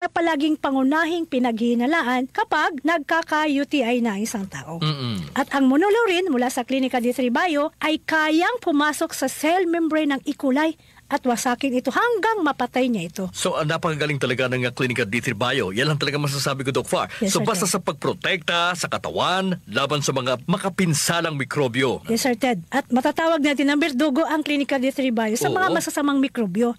na palaging pangunahing pinaghihinalaan kapag nagkaka-UTI na isang tao. At ang monolaurin mula sa Klinika D3 Bio ay kayang pumasok sa cell membrane ng E. coli at wasakin ito hanggang mapatay niya ito. So, napakagaling talaga ng Klinika D3 Bio. Yan lang talaga masasabi ko, Doc Far. Yes, so, Sir basta Ted. sa pagprotekta sa katawan laban sa mga makapinsalang mikrobyo. Yes, Sir Ted. At matatawag natin ng berdugo ang Klinika D3 Bio sa mga Oo. masasamang mikrobyo.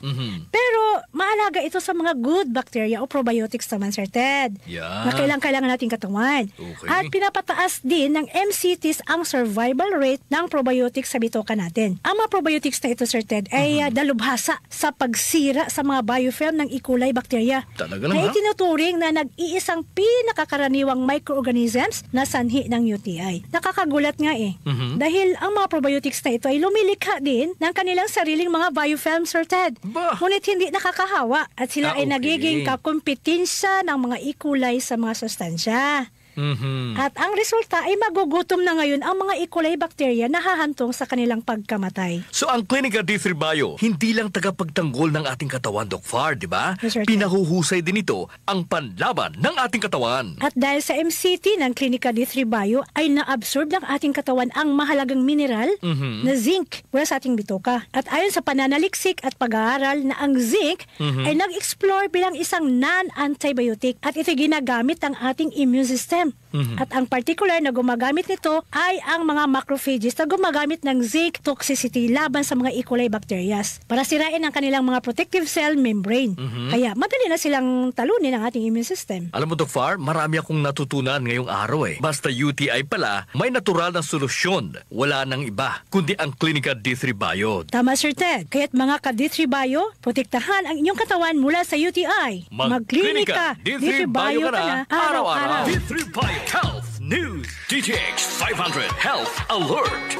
Pero maalaga ito sa mga good bacteria o probiotics naman, Sir Ted. Yan. Na kailangan nating katawan. Okay. At pinapataas din ng MCTs ang survival rate ng probiotics sa bitoka natin. Ang mga probiotics na ito, Sir Ted, ay dalubhasa sa pagsira sa mga biofilm ng E. coli bacteria. Talaga Na naman, ha? itinuturing na nag-iisang pinakakaraniwang microorganisms na sanhi ng UTI. Nakakagulat nga dahil ang mga probiotics na ito ay lumilikha din ng kanilang sariling mga biofilm, Sir Ted. Bah! Ngunit hindi nakakahawa at sila ay Okay. nagiging kakumpetensya ng mga E. coli sa mga sustansya. At ang resulta ay magugutom na ngayon ang mga E. coli bacteria na hahantong sa kanilang pagkamatay. So, ang Klinika D3 Bio, hindi lang tagapagtanggol ng ating katawan, Doc Far, di ba? Yes, Sir. Pinahuhusay din ito ang panlaban ng ating katawan. At dahil sa MCT ng Klinika D3 Bio ay na-absorb ng ating katawan ang mahalagang mineral na zinc mula sa ating bitoka. At ayon sa pananaliksik at pag-aaral na ang zinc ay nag-explore bilang isang non-antibiotic at ito ginagamit ng ating immune system. At ang particular na gumagamit nito ay ang mga macrophages na gumagamit ng zinc toxicity laban sa mga E. coli bacterias para sirain ang kanilang mga protective cell membrane. Kaya madali na silang talunin ang ating immune system. Alam mo, Doc Far, marami akong natutunan ngayong araw eh. Basta UTI pala, may natural na solusyon. Wala nang iba, kundi ang Klinika D3 Bio. Tama, Sir Ted. Kaya't mga ka-D3 Bio, protektahan ang inyong katawan mula sa UTI. Magklinika D3 Bio ka na araw-araw. D3 Bio Health News. DTX 500 Health Alert.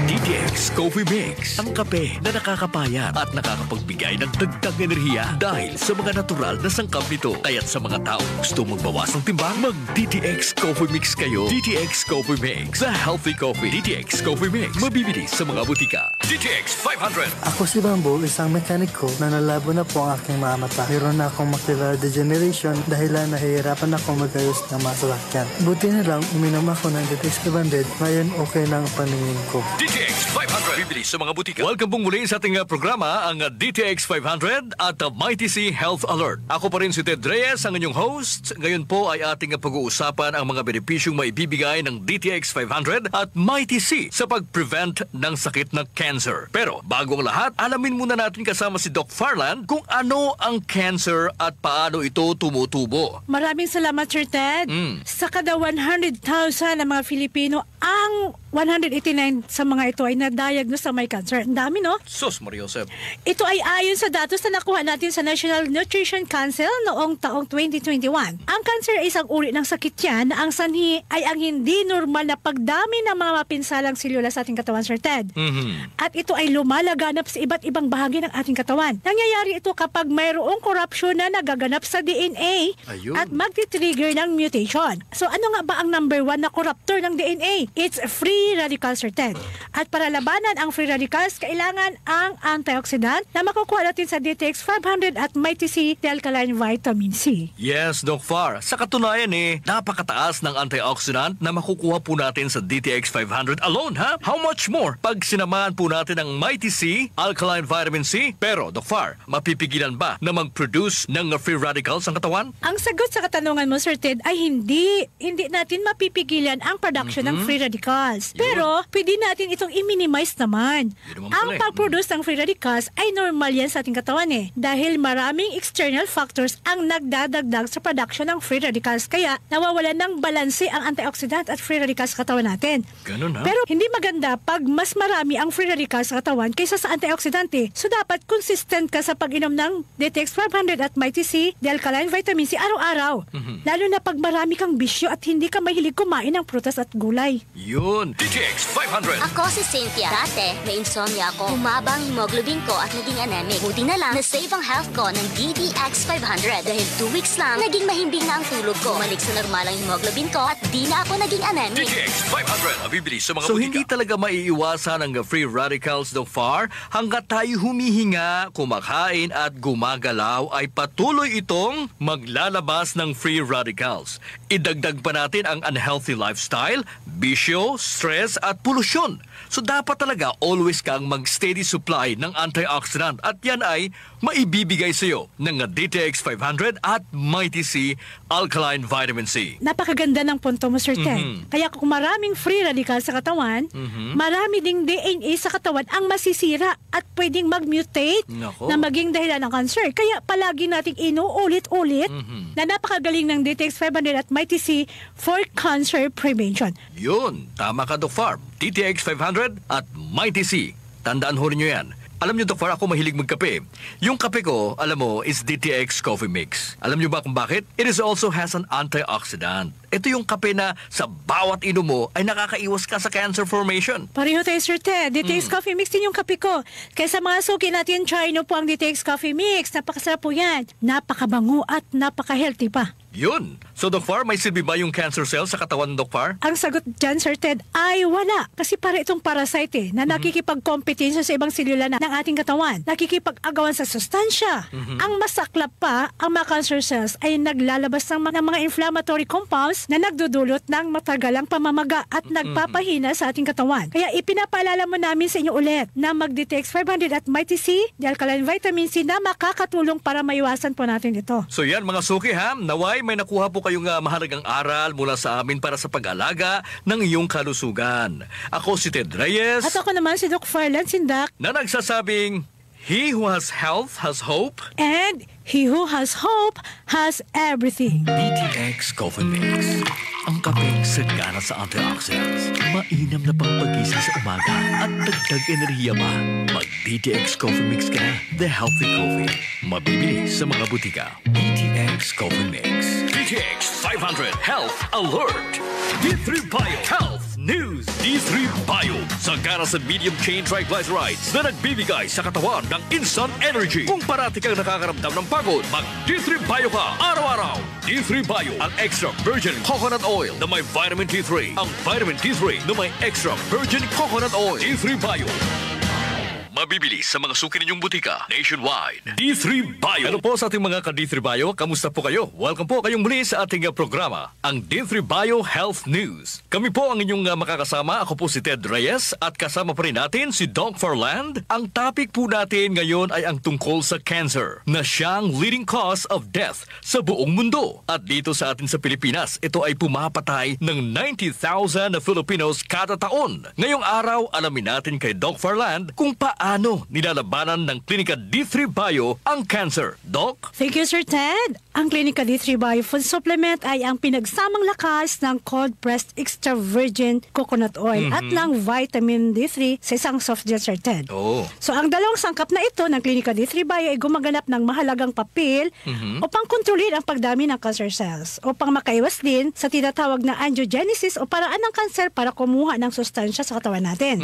DTX Coffee Mix, ang kape na nakakapayat at nakakapagbigay ng dagdag enerhiya dahil sa mga natural na sangkap nito. Kaya't sa mga tao gusto magbawas ng timbang, mag-DTX Coffee Mix kayo. DTX Coffee Mix, the healthy coffee. DTX Coffee Mix, mabibili sa mga butika. DTX 500. Ako si Bambo, isang mekaniko na nalabo na po ang aking mga mata. Meron na akong macular degeneration dahil nahihirapan ako magayos ng mga sasakyan. Buti na lang, uminom ako ng DTX 500, ngayon okay na ang paningin ko. DTX 500. Bibili sa mga butika. Welcome pong muli sa ating programa, ang DTX 500 at Mighty C Health Alert. Ako pa rin si Ted Reyes, ang inyong host. Ngayon po ay ating pag-uusapan ang mga benepisyong maibibigay ng DTX 500 at Mighty C sa pag-prevent ng sakit na cancer. Pero bago ang lahat, alamin muna natin kasama si Doc Farland kung ano ang cancer at paano ito tumutubo. Maraming salamat, Sir Ted. Sa kada 100,000 na mga Filipino, ang 189 sa mga ito ay na-diagnose na may cancer. Ang dami, no? Sus, Maria Josep. Ito ay ayon sa datos na nakuha natin sa National Nutrition Council noong taong 2021. Ang cancer ay isang uri ng sakit yan na ang sanhi ay ang hindi normal na pagdami ng mga mapinsalang selula sa ating katawan, Sir Ted. At ito ay lumalaganap sa iba't ibang bahagi ng ating katawan. Nangyayari ito kapag mayroong korupsyon na nagaganap sa DNA Ayun. at magti-trigger ng mutation. So ano nga ba ang number 1 na corruptor ng DNA? It's free radicals, Sir Ted. At para labanan ang free radicals, kailangan ang antioxidant na makukuha natin sa DTX 500 at Mighty C Alkaline Vitamin C. Yes, Doc Far. Sa katunayan napakataas ng antioxidant na makukuha po natin sa DTX 500 alone, ha? How much more pag sinamahan po natin ang Mighty C Alkaline Vitamin C? Pero, Doc Far, mapipigilan ba na mag-produce ng free radicals ang katawan? Ang sagot sa katanungan mo, Sir Ted, ay hindi natin mapipigilan ang production ng free radicals. Pero, pwede natin itong i-minimize naman. Yun naman Ang pala pag-produce ng free radicals ay normal yan sa ating katawan dahil maraming external factors ang nagdadagdag sa production ng free radicals. Kaya, nawawalan ng balanse ang antioxidant at free radicals sa katawan natin. Ganun, ha? Pero, hindi maganda pag mas marami ang free radicals sa katawan kaysa sa antioxidant. So, dapat consistent ka sa pag-inom ng DTX 500 at Mighty C, Alkaline Vitamin C araw-araw. Lalo na pag marami kang bisyo at hindi ka mahilig kumain ng prutas at gulay. Yun. DTX 500. Ako si Cynthia. Dati, may insomnia ako. Bumaba ang hemoglobin ko at naging anemic. Buti na lang, na-save ang health ko ng DTX 500. Dahil 2 weeks lang, naging mahimbing na ang tulog ko. Bumalik sa normal ang hemoglobin ko at di na ako naging anemic. DTX 500. Mabibili sa mga So butika. hindi talaga maiiwasan ang free radicals, Doc Far. Hanggat tayo humihinga, kumakain at gumagalaw ay patuloy itong maglalabas ng free radicals. Idagdag pa natin ang unhealthy lifestyle, bisyo, stress at polusyon. So dapat talaga always kang mag-steady supply ng antioxidant at yan ay maibibigay sa iyo ng DTX 500 at Mighty C Alkaline Vitamin C. Napakaganda ng punto mo, Sir Ted. Kaya kung maraming free radical sa katawan, marami ding DNA sa katawan ang masisira at pwedeng mag-mutate Nako. na maging dahilan ng cancer. Kaya palagi nating inuulit-ulit na napakagaling ng DTX 500 at Mighty C for cancer prevention. Yun, tama ka, Doc Far. DTX 500 at Mighty C. Tandaan ho rin nyo yan. Alam nyo, Doc Far, ako mahilig magkape. Yung kape ko, alam mo, is DTX Coffee Mix. Alam nyo ba kung bakit? It is also has an antioxidant. Ito yung kape na sa bawat inom mo ay nakakaiwas ka sa cancer formation. Pareho tayo, Sir Ted. DTX Coffee Mix din yung kape ko. Kaya sa mga suki natin, try nyo po ang DTX Coffee Mix. Napakasarap po yan. Napakabango at napaka-healthy pa. Yun. So, Doc Far, may silbi ba yung cancer cells sa katawan, Doc Far? Ang sagot dyan, Sir Ted, ay wala. Kasi para itong parasite na nakikipag-competition sa ibang selula ng ating katawan. Nakikipag-agawan sa sustansya. Ang masaklap pa, ang mga cancer cells ay naglalabas ng mga inflammatory compounds na nagdudulot ng matagalang pamamaga at nagpapahina sa ating katawan. Kaya ipinapaalala mo namin sa inyo ulit na mag-DTX 500 at Mighty C, the alkaline vitamin C na makakatulong para maiwasan po natin ito. So yan mga suki ha, naway may nakuha po kayong mahalagang aral mula sa amin para sa pag-alaga ng iyong kalusugan. Ako si Ted Reyes. At ako naman si Doc Farlan Sindak. Na nagsasabing, he who has health has hope. And he who has hope has everything. DTX Coffee Mix. Ang kapeng sagana sa antioxidants. Mainam na pangpagising sa umaga at dagdag enerhiya pa. Mag-DTX Coffee Mix ka na. The healthy coffee. Mabibili sa mga butika. DTX Coffee Mix. DTX 500 Health Alert. D3 Bio Health News. D3 Bio. Sagana sa medium chain triglycerides na nagbibigay sa katawan ng instant energy. Kung parati kang nakakaramdam ng pagod, mag-D3 Bio ka araw-araw. D3 Bio, ang extra virgin coconut oil na may vitamin D3. Ang vitamin D3 na may extra virgin coconut oil. D3 Bio. Mabibili sa mga suki ninyong butika nationwide. D3 Bio. Hello po sa ating mga ka-D3 Bio. Kamusta po kayo? Welcome po kayong muli sa ating programa, ang D3 Bio Health News. Kami po ang inyong makakasama. Ako po si Ted Reyes at kasama pa rin natin si Doc Farland. Ang topic po natin ngayon ay ang tungkol sa cancer na siyang leading cause of death sa buong mundo. At dito sa atin sa Pilipinas, ito ay pumapatay ng 90,000 na Filipinos kada taon. Ngayong araw, alamin natin kay Doc Farland kung paano nilalabanan ng Klinika D3 Bio ang cancer. Doc? Thank you, Sir Ted. Ang Klinika D3 Bio Food Supplement ay ang pinagsamang lakas ng cold-pressed extra virgin coconut oil at ng vitamin D3 sa isang soft gel, Sir Ted. Oh. So, ang dalawang sangkap na ito ng Klinika D3 Bio ay gumaganap ng mahalagang papel upang kontrolin ang pagdami ng cancer cells, upang makaiwas din sa tinatawag na angiogenesis o paraan ng kanser para kumuha ng sustansya sa katawan natin.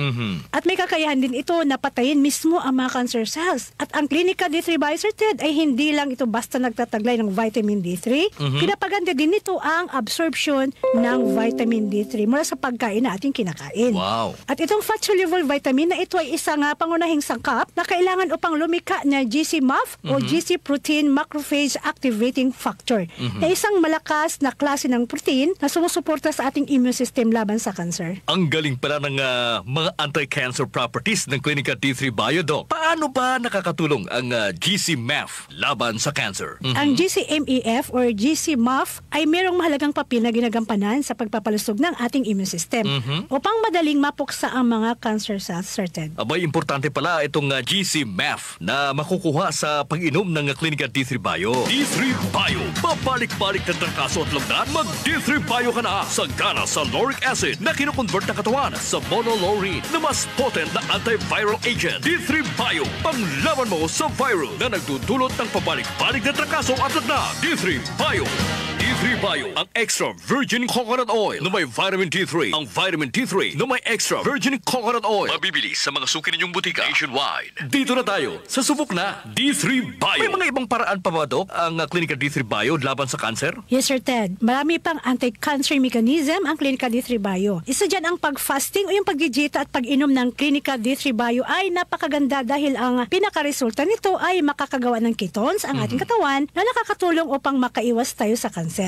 At may kakayahan din ito na patayin mismo ang mga cancer cells. At ang Klinika D3 Bio, Sir Ted, ay hindi lang ito basta nagtataglay ng vitamin D3. Pinapaganda din nito ang absorption ng vitamin D3 mula sa pagkain na ating kinakain. Wow. At itong fat-soluble vitamin na ito ay isang pangunahing sangkap na kailangan upang lumika na GC-MAF o GC Protein Macrophage Activating Factor na isang malakas na klase ng protein na sumusuporta sa ating immune system laban sa cancer. Ang galing pala ng mga anti-cancer properties ng Klinika D3 Bio, Doc. Paano ba nakakatulong ang GC-MAF laban sa cancer? Ang GC-MEF or GC-MAF ay mayroong mahalagang papel na ginagampanan sa pagpapalusog ng ating immune system upang madaling mapuksa ang mga cancer cells, Sir Ted. Abay, importante pala itong GC-MAF na makukuha sa pag-inom ng Klinika D3 Bio. D3 Bio. Babalik-balik na trangkaso at lamdan. Mag-D3 Bio ka na. Sagana sa lauric acid na kinukonvert ng katawan sa monolaurine na mas potent na antiviral agent. D3 Bio. Panglaban mo sa viral na nagdudulot ng pabalik-balik na trangkaso at lagnat. D3 Bio. D3 Bio, ang extra virgin coconut oil na may vitamin D3. Ang vitamin D3 na may extra virgin coconut oil. Mabibili sa mga suki ninyong butika nationwide. Dito na tayo sa subok na D3 Bio. May mga ibang paraan pa ba, Dok, ang Clinica D3 Bio laban sa cancer? Yes, Sir Ted. Marami pang anti-cancer mechanism ang Clinica D3 Bio. Isa dyan ang pag-fasting o yung pag-dieta at pag-inom ng Clinica D3 Bio ay napakaganda dahil ang pinakaresulta nito ay makakagawa ng ketones ang ating katawan na nakakatulong upang makaiwas tayo sa kanser.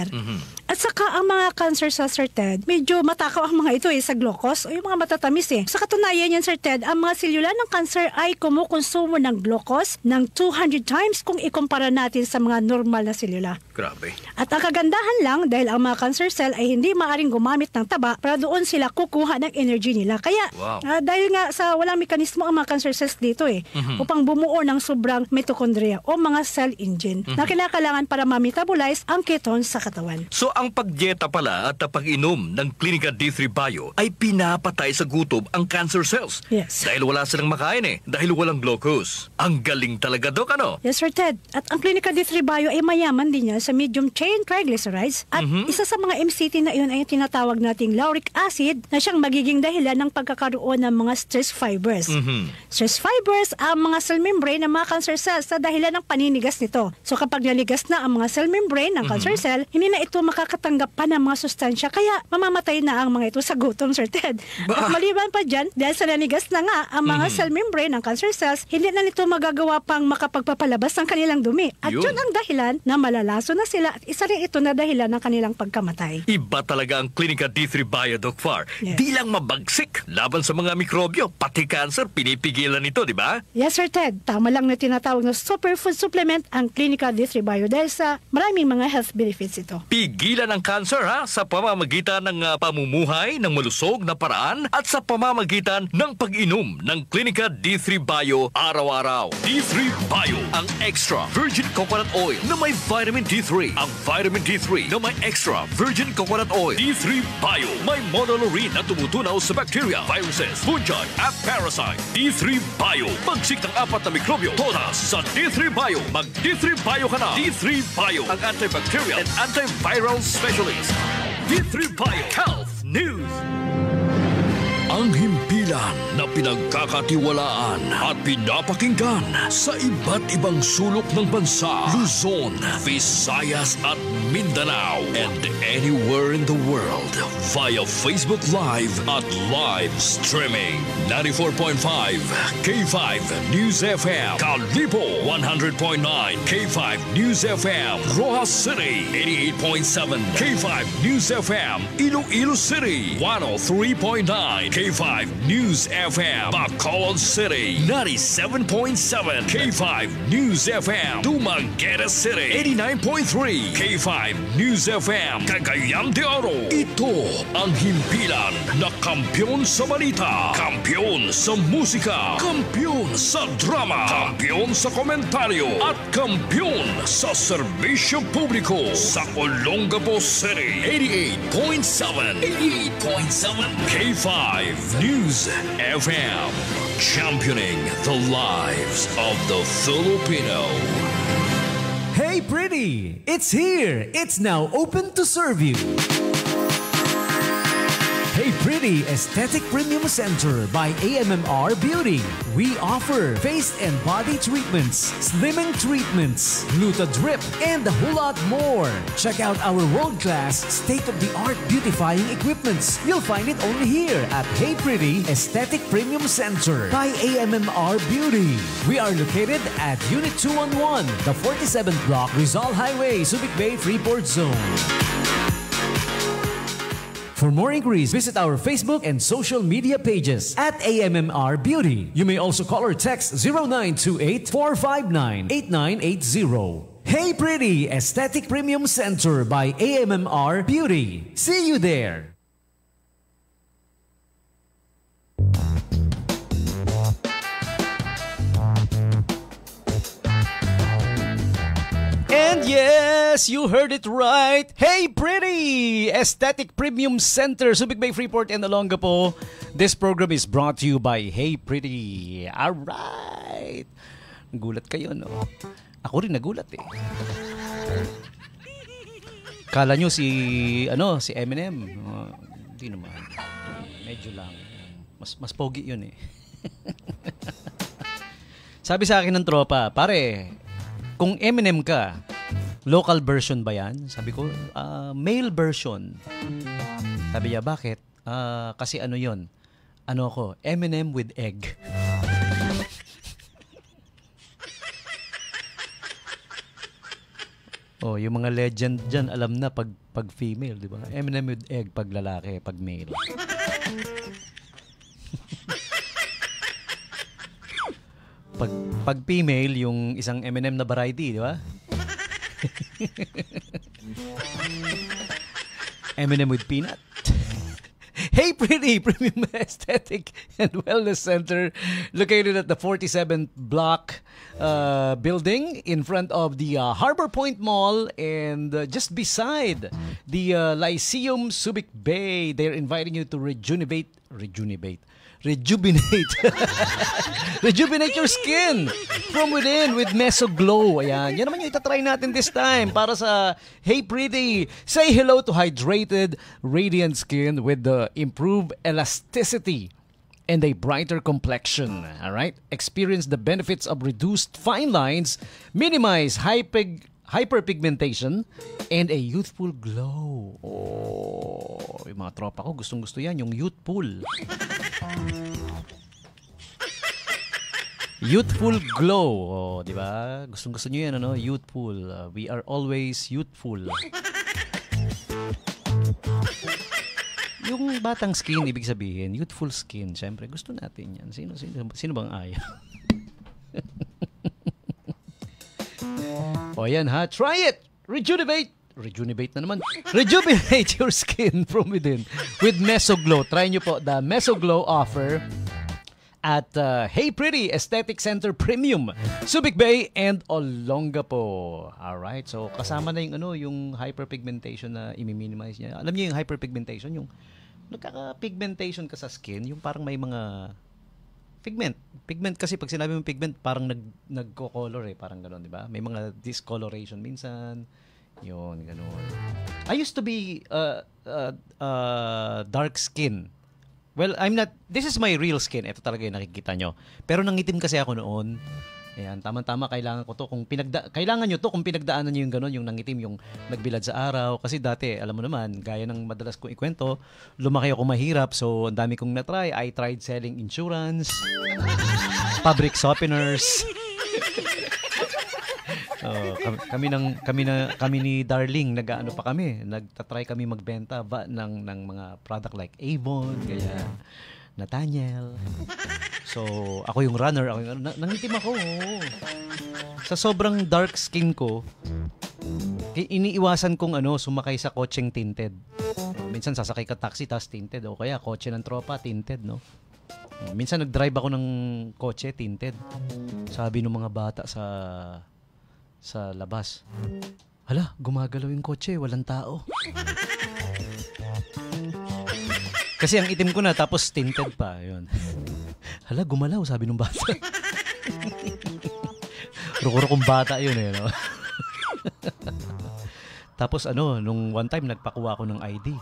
At saka ang mga cancer sa Sir Ted, medyo matakaw ang mga ito sa glucose o yung mga matatamis Sa katunayan yan, Sir Ted, ang mga selula ng cancer ay kumukonsumo ng glucose ng 200 times kung ikumpara natin sa mga normal na selula. Grabe. At ang kagandahan lang dahil ang mga cancer cell ay hindi maaring gumamit ng taba para doon sila kukuha ng energy nila. Kaya dahil nga sa walang mekanismo ang mga cancer cells dito upang bumuo ng sobrang mitochondria o mga cell engine na kinakailangan para ma-metabolize ang ketones sa katawan. So ang pagdieta pala at pag-inom ng Clinica D3 Bio ay pinapatay sa gutom ang cancer cells. Yes. Dahil wala silang makain dahil walang glucose. Ang galing talaga, Dok, ano? Yes, Sir Ted. At ang Clinica D3 Bio ay mayaman din niya sa medium chain triglycerides at isa sa mga MCT na iyon ay tinatawag nating lauric acid na siyang magiging dahilan ng pagkakaroon ng mga stress fibers. Stress fibers ang mga cell membrane ng mga cancer cells sa dahilan ng paninigas nito. So kapag naligas na ang mga cell membrane ng cancer cell, hindi na ito makakatanggap pa ng mga sustansya kaya mamamatay na ang mga ito sa gutom, Sir Ted. At maliban pa dyan, dahil sa nanigas na nga ang mga cell membrane ng cancer cells, hindi na nito magagawa pang makapagpapalabas ng kanilang dumi. At yun ang dahilan na malalaso na sila at isa rin ito na dahilan ng kanilang pagkamatay. Iba talaga ang Clinica D3 Bio, Doc Far. Yes. Di lang mabagsik laban sa mga mikrobyo, pati cancer, pinipigilan nito, di ba? Yes, Sir Ted. Tama lang na tinatawag na superfood supplement ang Clinica D3 Bio dahil sa maraming mga health benefits ito. Pigilan ang cancer sa pamamagitan ng pamumuhay ng malusog na paraan at sa pamamagitan ng pag-inom ng Clinica D3 Bio araw-araw. D3 Bio, ang extra virgin coconut oil na may vitamin D3. Ang vitamin D3 na may extra virgin coconut oil. D3 Bio, may monolaurin na tumutunaw sa bacteria, viruses, fungi at parasite. D3 Bio, magsik ng 4 na mikrobyo. Todas sa D3 Bio. Mag D3 Bio ka na. D3 Bio, ang antibacterial and antiviral specialist. D3 Bio Health News. Ang himpilan na pinagkakatiwalaan at pinapakinggan sa iba't ibang sulok ng bansa, Luzon, Visayas at Mindanao, and anywhere in the world via Facebook Live at live streaming. 94.5 K5 News FM, Kalibo 100.9 K5 News FM, Rojas City 88.7 K5 News FM, Iloilo City 103.9 K5 News FM, Bacolod City 97.7 K5 News FM, Dumaguete City 89.3 K5 News FM, Cagayan de Oro. Ito ang himpilan na kampyon sa balita, kampyon sa musika, kampyon sa drama, kampyon sa komentaryo at kampyon sa serbisyo publiko sa Olongapo City 88.7 K5 News FM, championing the lives of the Filipino. Hey pretty, it's here. It's now open to serve you. Hey Pretty Aesthetic Premium Center by AMMR Beauty. We offer face and body treatments, slimming treatments, gluta drip, and a whole lot more. Check out our world-class, state-of-the-art beautifying equipments. You'll find it only here at Hey Pretty Aesthetic Premium Center by AMMR Beauty. We are located at Unit 211, the 47th Block, Rizal Highway, Subic Bay, Freeport Zone. For more inquiries, visit our Facebook and social media pages at AMMR Beauty. You may also call or text 0928-459-8980. Hey Pretty Aesthetic Premium Center by AMMR Beauty. See you there. And yes, you heard it right. Hey Pretty Aesthetic Premium Center, Subic Bay, Freeport, and Olongapo. This program is brought to you by Hey Pretty. Alright. Nagulat kayo, no? Ako rin nagulat eh. Kala nyo si Eminem. Hindi naman. Medyo lang. Mas pogi yun eh. Sabi sa akin ng tropa, pare, kung Eminem ka, local version ba yan? Sabi ko, male version. Sabi niya, bakit? Kasi ano yun? Ano ako? Eminem with egg. Oh, yung mga legend dyan, alam na pag female, di ba? Eminem with egg pag lalaki, pag male. pag female, yung isang Eminem na variety, di ba? Eminem with peanut. Hey Pretty, Premium Aesthetic and Wellness Center located at the 47th block building in front of the Harbor Point Mall and just beside the Lyceum Subic Bay. They're inviting you to rejuvenate rejuvenate your skin from within with Meso Glow. Ayan. Yan naman yung itatry natin this time para sa Hey Pretty. Say hello to hydrated, radiant skin with the improved elasticity and a brighter complexion. Alright? Experience the benefits of reduced fine lines, minimize hyperpigmentation, and a youthful glow. Oh, yung mga tropa ko, gustong-gusto yan, yung youthful. Youthful glow. Oh, di ba? Gustong-gusto nyo yan, ano? Youthful. We are always youthful. Yung batang skin, ibig sabihin, youthful skin. Siyempre, gusto natin yan. Sino bang ayaw? O yan ha, try it! Rejuvenate na naman. Rejuvenate your skin from within with Meso Glow. Try nyo po the Meso Glow offer at Hey Pretty Aesthetic Center Premium, Subic Bay and Olongapo. Alright, so kasama na yung hyperpigmentation na i-minimize niya. Alam niyo yung hyperpigmentation, yung nagkaka-pigmentation ka sa skin, yung parang may mga pigment kasi pag sinabi mo pigment parang nagko-color parang gano'n, di ba? May mga discoloration minsan. Yun, gano'n. I used to be dark skin. Well, I'm not, this is my real skin. Ito talaga yung nakikita nyo. Pero nangitim kasi ako noon. Ayan, tama-tama, kailangan ko to. Kailangan nyo to kung pinagdaanan nyo yung gano'n, yung nangitim, yung nagbilad sa araw. Kasi dati, alam mo naman, gaya ng madalas kong ikwento, lumaki ako mahirap. So, ang dami kong na-try. I tried selling insurance, fabric softeners. Kami ni Darling, nag-ano pa kami, nagtatry kami magbenta ng mga product like Avon, kaya Nathaniel. So, ako yung runner, nangitim ako. Sa sobrang dark skin ko, iniiwasan kong sumakay sa kotseng tinted. Minsan sasakay ka taxi tas tinted, o kaya kotse ng tropa tinted, no? Minsan nag-drive ako ng kotse tinted. Sabi ng mga bata sa labas, hala, gumagalaw yung kotse, walang tao. Kasi ang itim ko na, tapos tinted pa. Yun. Hala, gumalaw, sabi ng bata. Rukong bata yun no? Tapos nung one time, nagpakuha ako ng ID.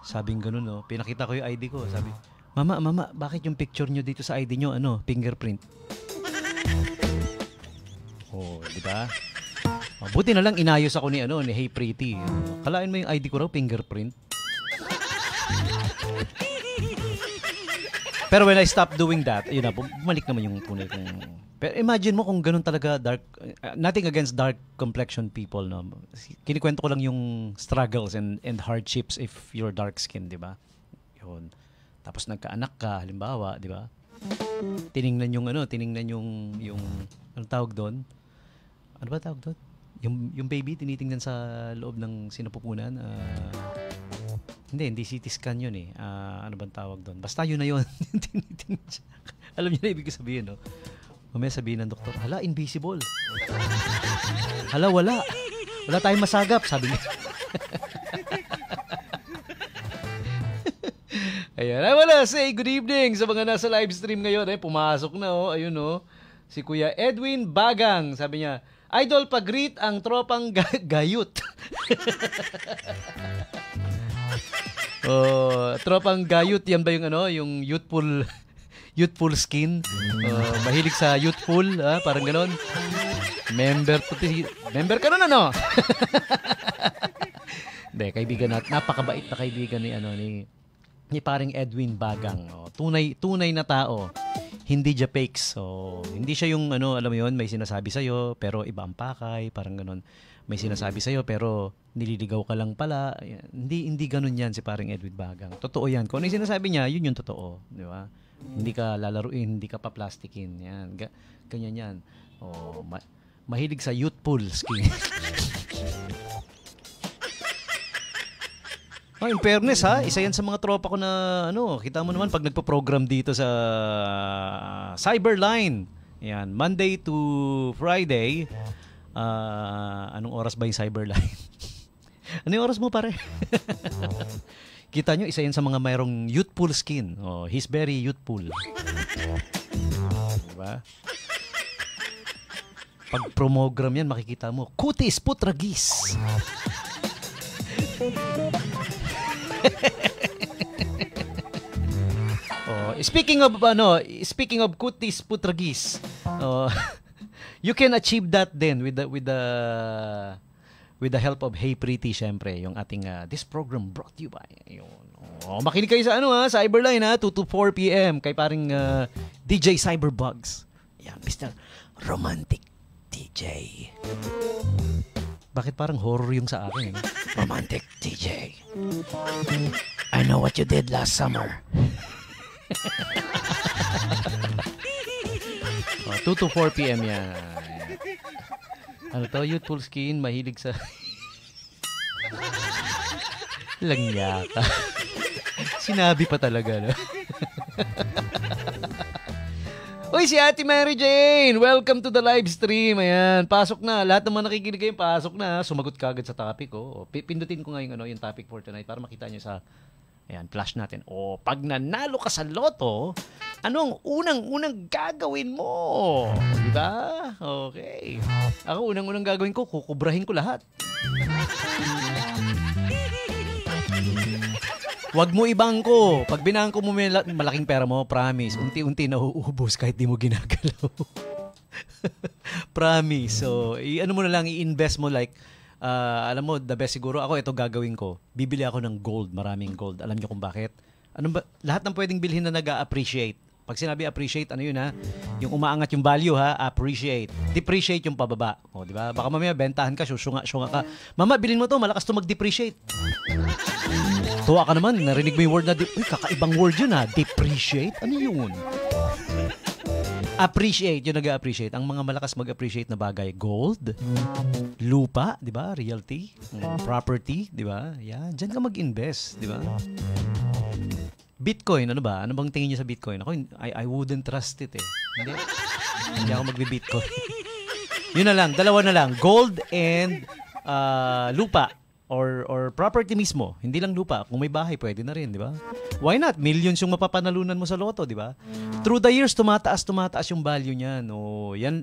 Sabing ganun, no? Pinakita ko yung ID ko. Sabi, Mama, bakit yung picture nyo dito sa ID nyo, fingerprint? Oh, di ba? Buti na lang inayos ako ni Hey Pretty. Kalain mo yung ID ko raw, fingerprint. Pero when I stopped doing that, yun na, bumalik naman yung tunay kong... Pero imagine mo kung ganun talaga dark... nothing against dark complexion people, no? Kinikwento ko lang yung struggles and hardships if you're dark skin, di ba? Yun. Tapos nagkaanak ka, halimbawa, di ba? Tiningnan yung anong tawag doon? Ano ba tawag doon? Yung baby, tinitingnan sa loob ng sinapupunan. Hindi CT scan yun eh. Ano bang tawag doon? Basta yun na yun. Tinitingnan siya. Alam niyo na ibig sabihin, no? Mamaya sabihin ng doktor, hala, invisible. Hala, wala. Wala tayong masagap, sabi niya. Ayan. I wanna say good evening sa mga nasa live stream ngayon. Pumasok na, ayun, si Kuya Edwin Bagang. Sabi niya, Idol, pag-greet ang tropang gayut. Tropang gayut, yan ba yung yung youthful skin? Mahilig sa youthful, parang ganon. Member ka nun, Hindi, kaibigan natin. Napakabait na kaibigan ni paring Edwin Bagang. Tunay na tao. Hindi siya fakes. Hindi siya yung alam mo yun, may sinasabi sa'yo pero iba ang pakay, parang ganon. May sinasabi sa'yo pero nililigaw ka lang pala. Hindi ganun yan si paring Edwin Bagang. Totoo yan. Kung ano yung sinasabi niya, yun yung totoo. Di ba? Hindi ka lalaruin, hindi ka pa-plastikin. Yan. Ganyan yan. Mahilig sa youthful skin. In fairness isa yan sa mga tropa ko na kita mo naman pag nagpo-program dito sa Cyberline. Yan, Monday to Friday. Anong oras ba yung Cyberline? Ano yung oras mo, pare? Kita nyo, isa yan sa mga mayroong youthful skin. He's very youthful. Diba? Pag promogram yan, makikita mo, kutis putragis. Speaking of kutis putragis, you can achieve that then with the help of Hey Pretty, syempre, yung ating this program brought to you by makinig kayo sa Cyberline 2 to 4 PM kay paring DJ Cyberbugs. Yan, Mr. Romantic DJ. Bakit parang horror yung sa akin? Romantic DJ. I know what you did last summer. 2 to 4 PM yan. Ano to? Youthful skin, mahilig sa... Langya ka. Sinabi pa talaga, no? Uy, si Ate Mary Jane! Welcome to the live stream. Ayan, pasok na. Lahat naman nakikinig kayo, pasok na. Sumagot ka agad sa topic, Pindutin ko nga yung topic for tonight para makita nyo sa... Ayan, flash natin. Pag nanalo ka sa loto, anong unang gagawin mo? Diba? Okay. Ako, unang gagawin ko, kukubrahin ko lahat. Wag mo ibangko. Pag binangko mo malaking pera mo, promise, unti-unti na uubos kahit di mo ginagalaw. Promise. So, mo na lang, i-invest mo like, alam mo, the best siguro, ako ito gagawin ko. Bibili ako ng gold, maraming gold. Alam niyo kung bakit? Lahat ng pwedeng bilhin na nag-appreciate. Pag sinabi appreciate, yun yung umaangat yung value appreciate. Depreciate yung pababa. Di ba? Baka mamaya bentahan ka, syunga ka. Mama, bilhin mo to, malakas to mag-depreciate. Tuwa ka naman, narinig mo yung word na kakaibang word yun depreciate? Ano yun? Appreciate, yung nag-appreciate. Ang mga malakas mag-appreciate na bagay, gold, lupa, di ba? Realty, property, di ba? Yan, dyan ka mag-invest, di ba? Bitcoin, ano ba? Ano bang tingin niyo sa Bitcoin? Ako, I wouldn't trust it Hindi ako magbi-Bitcoin. Yun na lang, dalawa na lang. Gold and lupa. Or property mismo. Hindi lang lupa. Kung may bahay, pwede na rin, di ba? Why not? Millions yung mapapanalunan mo sa loto, di ba? Through the years, tumataas yung value niyan.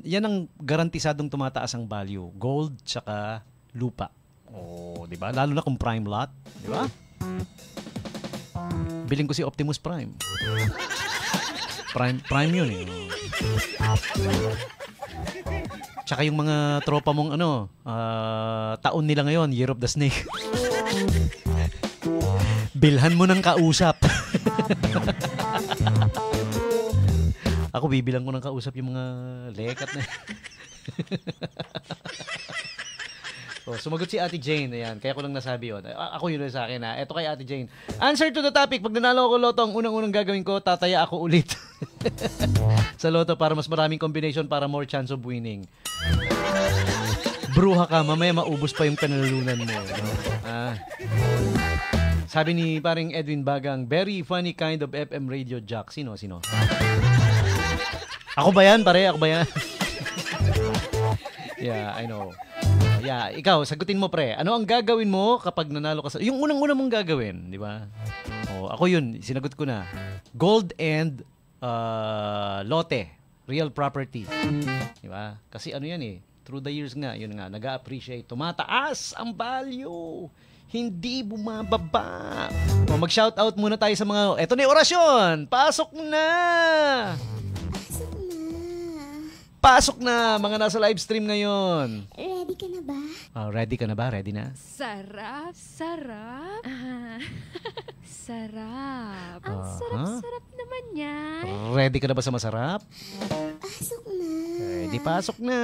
Yan ang garantisadong tumataas ang value. Gold, tsaka lupa. Di ba? Lalo na kung prime lot, di ba? Biling ko si Optimus Prime. Prime yun Tsaka yung mga tropa mong taon nila ngayon, Year of the Snake. Bilhan mo ng kausap. Ako bibilang ko ng kausap yung mga lekat na. Sumagot si Ate Jane. Ayan, kaya ko lang nasabi yun. Ako yun sa akin Ito kay Ate Jane. Answer to the topic. Pag nanalo ako loto, ang unang gagawin ko, tataya ako ulit. Sa loto para mas maraming combination para more chance of winning. Bruha ka, mamaya maubos pa yung panalunan mo. Sabi ni paring Edwin Bagang, very funny kind of FM radio jock. Sino? Ako ba yan, pare? Ako ba yan? Yeah, I know. Yeah, ikaw, sagutin mo, pre. Ano ang gagawin mo kapag nanalo ka sa... Yung unang-una mong gagawin, di ba? Ako yun, sinagot ko na. Gold and lote. Real property. Di ba? Kasi ano yan through the years nga, yun nga, nag-a-appreciate. Tumataas ang value. Hindi bumababa. Mag-shoutout muna tayo sa mga, eto na yung orasyon. Pasok na! Pasok na, mga nasa live stream ngayon. Ready ka na ba? Ready ka na ba? Ready na? Sarap. Sarap. Ang sarap-sarap naman yan. Ready ka na ba sa masarap? Pasok na. Ready, pasok na.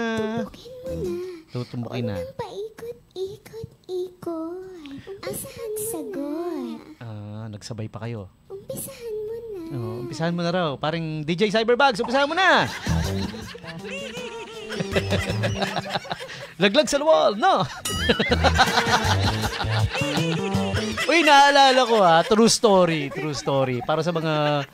Tutubukin mo na. Tutumbukin na. Huwag nang paikot-ikot-ikot. Asahan sagot. Nagsabay pa kayo. Umpisahan mo na. Umpisahan mo na raw. Parang DJ Cyberbags, umpisahan mo na! Laglag sa wall, no? Uy, naalala ko true story. Para sa mga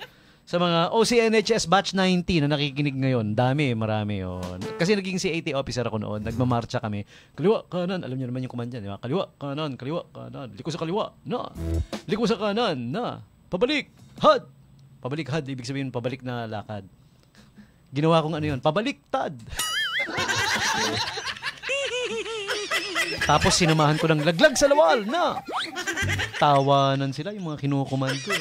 OCNHS batch 90 na nakikinig ngayon, marami yun. Kasi naging CAT officer ako noon, nagmamarcha kami. Kaliwa, kanan, alam niyo naman yung command yan, di ba? Kaliwa, kanan, liko sa kaliwa, na. Liko sa kanan, na. Pabalik, had. Pabalik, had, ibig sabihin pabalik na lakad. Ginawa kong pabaliktad. Tapos sinamahan ko ng laglag sa lawal, na. Tawanan sila yung mga kinukuman ko.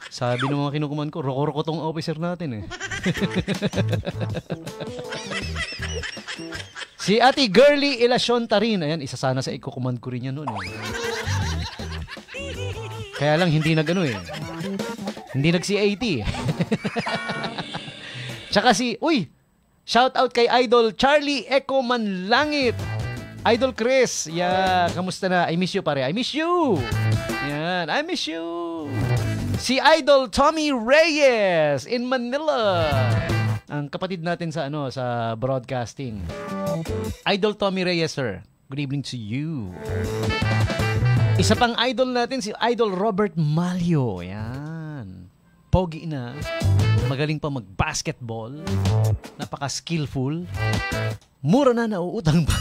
Sabi ng mga kinukuman ko, roko-roko tong officer natin Si Ate Girly Ilacion Tarin. Ayan, isa sana sa ikukuman ko rin yan noon Kaya lang hindi hindi nag-CAT Tsaka shout out kay Idol Charlie Eco Manlangit. Idol Chris, kamusta na? I miss you pare. I miss you. Yan, I miss you. Si Idol Tommy Reyes in Manila. Ang kapatid natin sa broadcasting. Idol Tommy Reyes, sir. Good evening to you. Isa pang idol natin si Idol Robert Malio. Yan. Pogi na. Magaling pa mag-basketball. Napaka-skillful. Mura na, nauutang pa.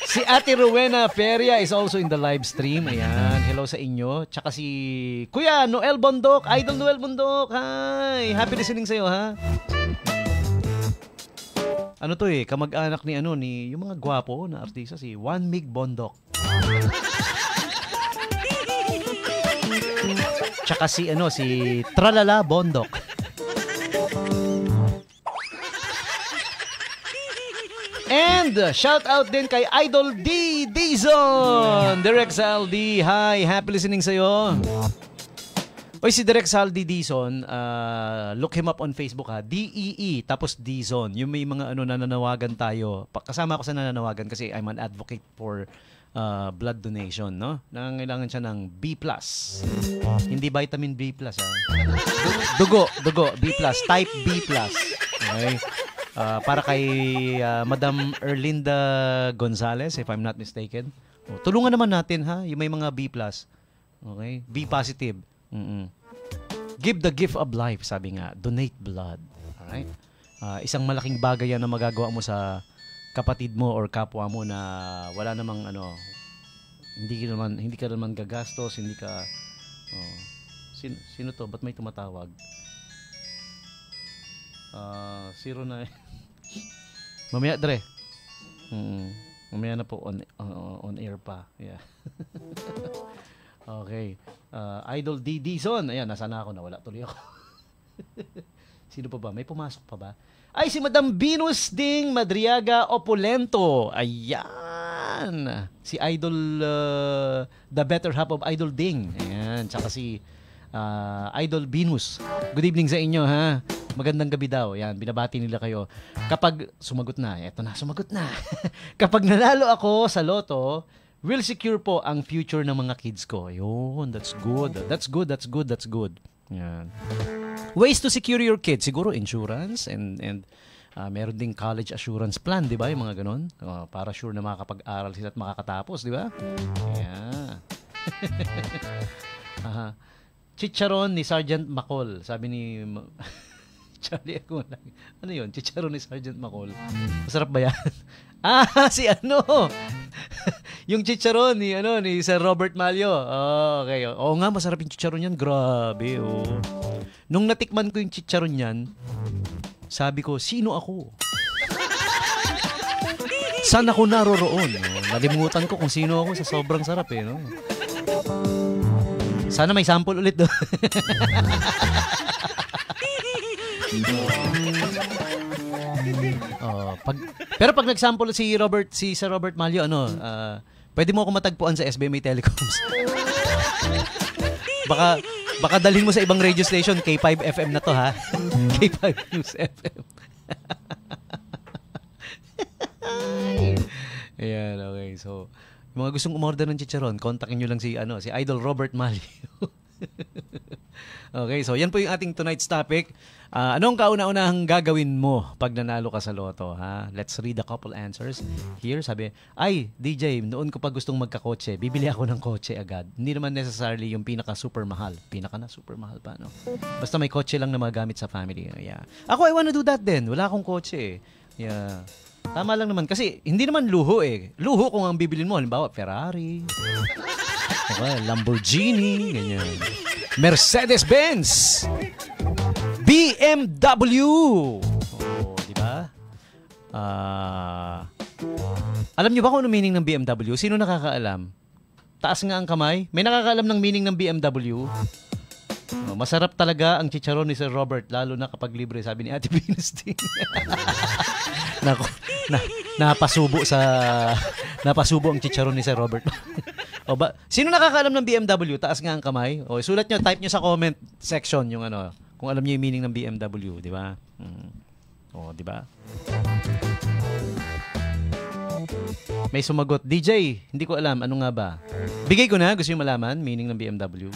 Si Ate Rowena Feria is also in the live stream. Ayan, hello sa inyo. Tsaka si Kuya Noel Bondok, Idol Noel Bondok. Hi, happy listening sa'yo, ha? Kamag-anak ni yung mga gwapo na artista, si Juan Mig Bondok. Tsaka si Tralala Bondok. And shout out din kay Idol D. Dizon. Direk Sal D. Hi, happy listening sa'yo. Oy, si Direk Sal D. Dizon, look him up on Facebook, ha. D-E-E, tapos Dizon. Yung may mga nananawagan tayo. Kasama ako sa nananawagan kasi I'm an advocate for blood donation, no? Nangangailangan siya ng B+. Hindi vitamin B+, ha. Dugo, B+, type B+. Okay? Para kay Madam Erlinda Gonzalez, if I'm not mistaken. Tulungan naman natin, ha? Yung may mga B+. Okay? B positive. Give the gift of life, sabi nga. Donate blood. Alright? Isang malaking bagay yan na magagawa mo sa kapatid mo or kapwa mo na wala namang hindi ka naman gagastos, hindi ka sino to? Ba't may tumatawag? Zero na mamaya Dre. Mamaya na po on air pa. Yeah. Okay. Idol D. Dizon. Ayan, nasa na ako, nawala tuloy ako. Sino pa ba? May pumasok pa ba? Ay, si Madam Venus Ding Madriaga Opulento. Ayan. Si Idol, the better half of Idol Ding. Ayan. Tsaka si Idol Venus. Good evening sa inyo, ha? Magandang gabi daw. Ayan, binabati nila kayo. Kapag, sumagot na. Sumagot na. Kapag nanalo ako sa loto, will secure po ang future ng mga kids ko. Ayun, that's good. That's good. Ayan. Ways to secure your kids, siguro insurance and meron ding college assurance plan, di ba? Yung mga ganun. Para sure na makakapag-aral sila at makakatapos, di ba? Yeah. Chicharon ni Sergeant Macol. Sabi ni Charlie ako lang. Ano yun? Chicharon ni Sergeant Macol. Masarap ba yan? Si yung chicharon ni Sir Robert Malio. Okay. Oo nga, masarap yung chicharon yan. Grabe, Nung natikman ko yung chicharon yan, Sabi ko, sino ako? Saan ako naroroon? No? Nalimutan ko kung sino ako sa sobrang sarap eh. No? Sana may sample ulit doon. Pero pag nag-sample si Sir Robert Malio, pwede mo ako matagpuan sa SBMA Telecoms. Baka dalhin mo sa ibang radio station, K5 FM na to ha. K5 News FM. Ayan, okay. So, yung mga gustong umorder ng chicharon, kontakin nyo lang si Idol Robert Malio. Okay, so yan po yung ating tonight's topic. Anong kauna-unahang gagawin mo pag nanalo ka sa loto? Ha? Let's read a couple answers. Here, sabi, ay, DJ, noon ko pa gustong magkakotse. Bibili ako ng kotse agad. Hindi naman necessarily yung pinaka-super mahal. Super mahal pa, no? Basta may kotse lang na magamit sa family. Yeah. Ako, I wanna do that din. Wala akong kotse. Yeah. Tama lang naman. Kasi hindi naman luho eh. Luho kung ang bibilin mo. Halimbawa, Ferrari. Okay, Lamborghini. Ganyan. Mercedes-Benz. BMW. Oh, di ba? Alam niyo ba kung ano meaning ng BMW? Sino nakakaalam? Taas nga ang kamay. May nakakaalam ng meaning ng BMW? Masarap talaga ang chicharon ni Sir Robert, lalo na kapag libre, sabi ni Ate Venus din. Nako, napasubo ang chicharon ni Sir Robert. Sino nakakaalam ng BMW? Taas nga ang kamay. Sulat nyo, type nyo sa comment section yung kung alam niyo yung meaning ng BMW, di ba? Di ba? May sumagot, DJ, hindi ko alam, ano nga ba? Bigay ko na, gusto yung malaman, meaning ng BMW.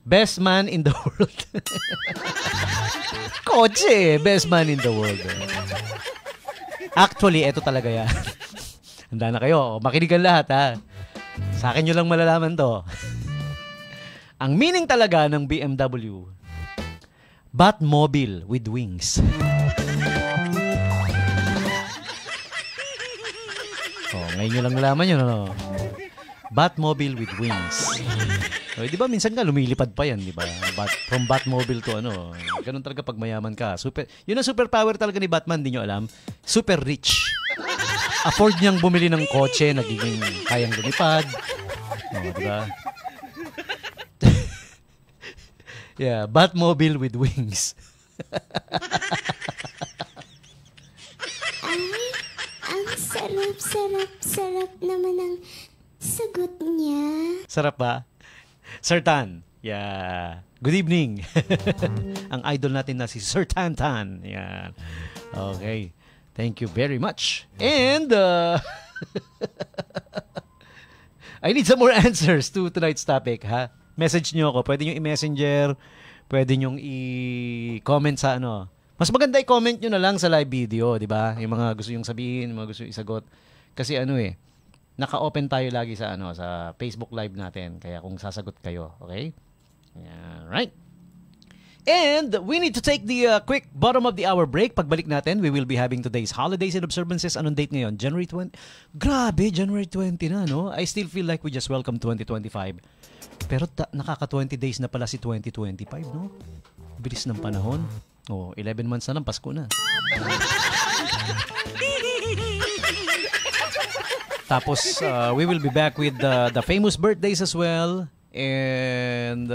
Best man in the world. Kotse, best man in the world. Actually, eto talaga yan. Handa na kayo, makinig ang lahat ha. Sa akin nyo lang malalaman to. Ang meaning talaga ng BMW, Batmobile with wings. Ngayon nyo lang nalaman yun, ano? Batmobile with wings. Di ba minsan nga lumilipad pa yan, di ba? From Batmobile to ganun talaga pag mayaman ka. Yun ang superpower talaga ni Batman, di nyo alam? Super rich. Afford niyang bumili ng kotse, nagiging kayang lumipad. Di ba? Yeah, Batmobile with wings. Ay, ang sarap naman ang sagot niya. Sarap ba? Sir Tan. Yeah. Good evening. Ang idol natin na si Sir Tan. Yeah. Okay. Thank you very much. And I need some more answers to tonight's topic, ha? Message nyo ako. Pwede nyo i-messenger. Pwede nyo i-comment sa Mas maganda i-comment nyo na lang sa live video, di ba? Yung mga gusto yung sabihin, yung mga gusto yung isagot. Kasi naka-open tayo lagi sa sa Facebook Live natin. Kaya kung sasagot kayo, okay? Yeah, right. And we need to take the quick bottom of the hour break. Pagbalik natin, we will be having today's holidays and observances. Anong date ngayon? January 20? Grabe, January 20 na, no? I still feel like we just welcome 2025. Pero nakaka-20 days na pala si 2025, no? Bilis ng panahon. 11 months na lang, Pasko na. Tapos, we will be back with the famous birthdays as well. And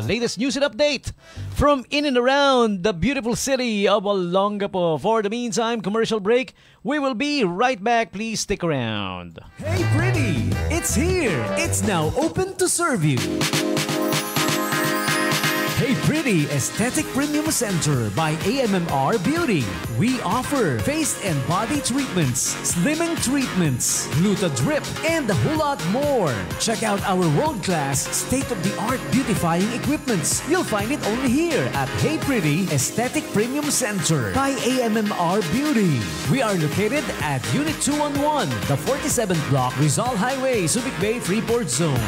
latest news and update from in and around the beautiful city of Olongapo. For the meantime, commercial break. We will be right back. Please stick around. Hey, pretty! It's here. It's now open to serve you. Hey Pretty Aesthetic Premium Center by AMMR Beauty. We offer face and body treatments, slimming treatments, Luta Drip, and a whole lot more. Check out our world-class, state-of-the-art beautifying equipments. You'll find it only here at Hey Pretty Aesthetic Premium Center by AMMR Beauty. We are located at Unit 211, the 47th Block, Rizal Highway, Subic Bay, Freeport Zone.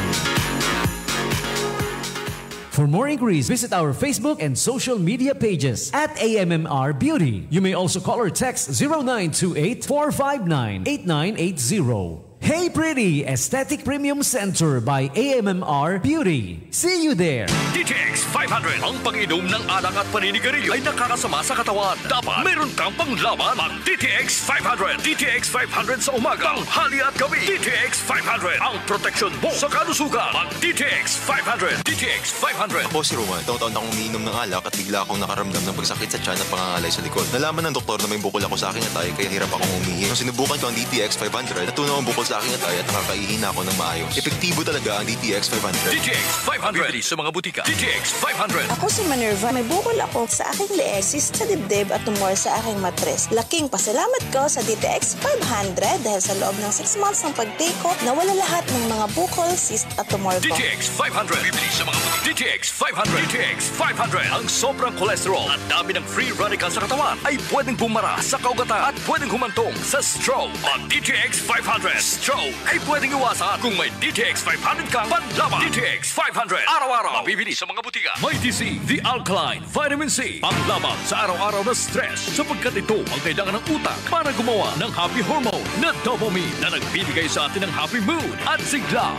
For more inquiries, visit our Facebook and social media pages at AMMR Beauty. You may also call or text 0928-459-8980. Hey Pretty Aesthetic Premium Center by AMMR Beauty. See you there. DTX 500. Ang pag-inom ng alak at paninigarilyo ay nakakasama sa katawan. Dapat meron kang panglaban. Mag DTX 500. DTX 500 sa umaga, tanghali at gabi. DTX 500. Ang proteksyon mo sa kalusugan. Mag DTX 500. DTX 500. Ako si Roman. Taon-taon akong umiinom ng alak at bigla akong nakaramdam ng pagsakit sa tiyan at pangangalay sa likod. Nalaman ng doktor na may bukol ako sa aking atay kaya hirap akong umihi. Nung sinubukan ko ang DTX 500, natunaw ang bukol sa aking atay at nakakaihina ako ng maayos. Epektibo talaga ang DTX 500. DTX 500. Bibili sa mga butika. DTX 500. Ako si Minerva. May bukol ako sa aking leeg, cyst sa dibdib at tumor sa aking matres. Laking pasalamat ko sa DTX 500 dahil sa loob ng 6 months ng pag-take ko, nawala lahat ng mga bukol, cyst at tumor ko. DTX 500. Bibili sa mga butika. DTX 500. DTX 500. Ang sobrang cholesterol at dami ng free radical sa katawan ay pwedeng bumara sa kaugatan at pwedeng humantong sa stroke. Ang DTX 500. Stroke ay pwedeng iwasan kung may DTX 500 kang panlaban. DTX 500. Araw-araw. Mabibili sa mga butika. May TC, The Alkaline Vitamin C. Panglaban sa araw-araw na stress sapagkat ito ang kailangan ng utak para gumawa ng happy hormone na dopamine na nagbibigay sa atin ng happy mood at sigla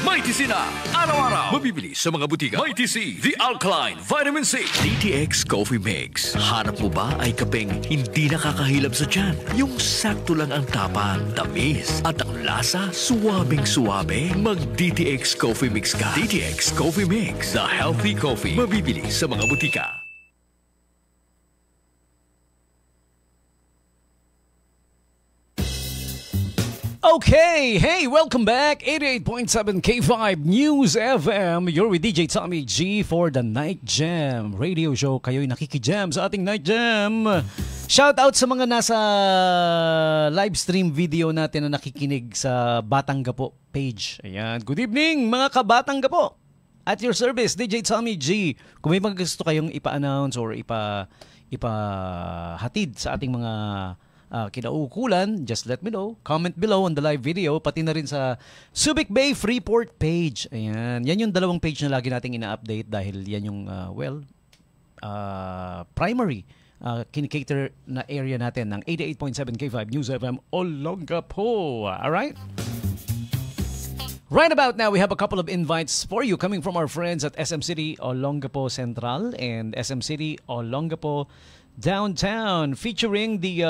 May TC na. Araw-araw. Mabibili sa mga butika. May TC, The Alkaline Vitamin C. DTX Coffee Mix. Hanap mo ba ay kapeng hindi nakakahilab sa tiyan? Yung sakto lang ang tapang, tamis, at ang lasa, suwabing-suwabe? Mag-DTX Coffee Mix ka. DTX Coffee Mix. The healthy coffee. Mabibili sa mga butika. Okay, hey, welcome back. 88.7 K5 News FM. You're with DJ Tommy G for the Night Jam radio show. Kayo'y nakikijam sa ating Night Jam. Shout out sa mga nasa live stream video natin na nakikinig sa Batang Gapo page. Ayan, good evening mga kabatang Gapo. At your service, DJ Tommy G. Kung may mga gusto kayong ipa-announce or ipahatid sa ating mga kinaukulan, just let me know. Comment below on the live video, pati na rin sa Subic Bay Freeport page. Ayan. Yan yung dalawang page na lagi nating ina-update dahil yan yung, primary kinikater na area natin ng 88.7 K5 News FM Olongapo. Alright? Right about now, we have a couple of invites for you coming from our friends at SM City Olongapo Central and SM City Olongapo Downtown, featuring the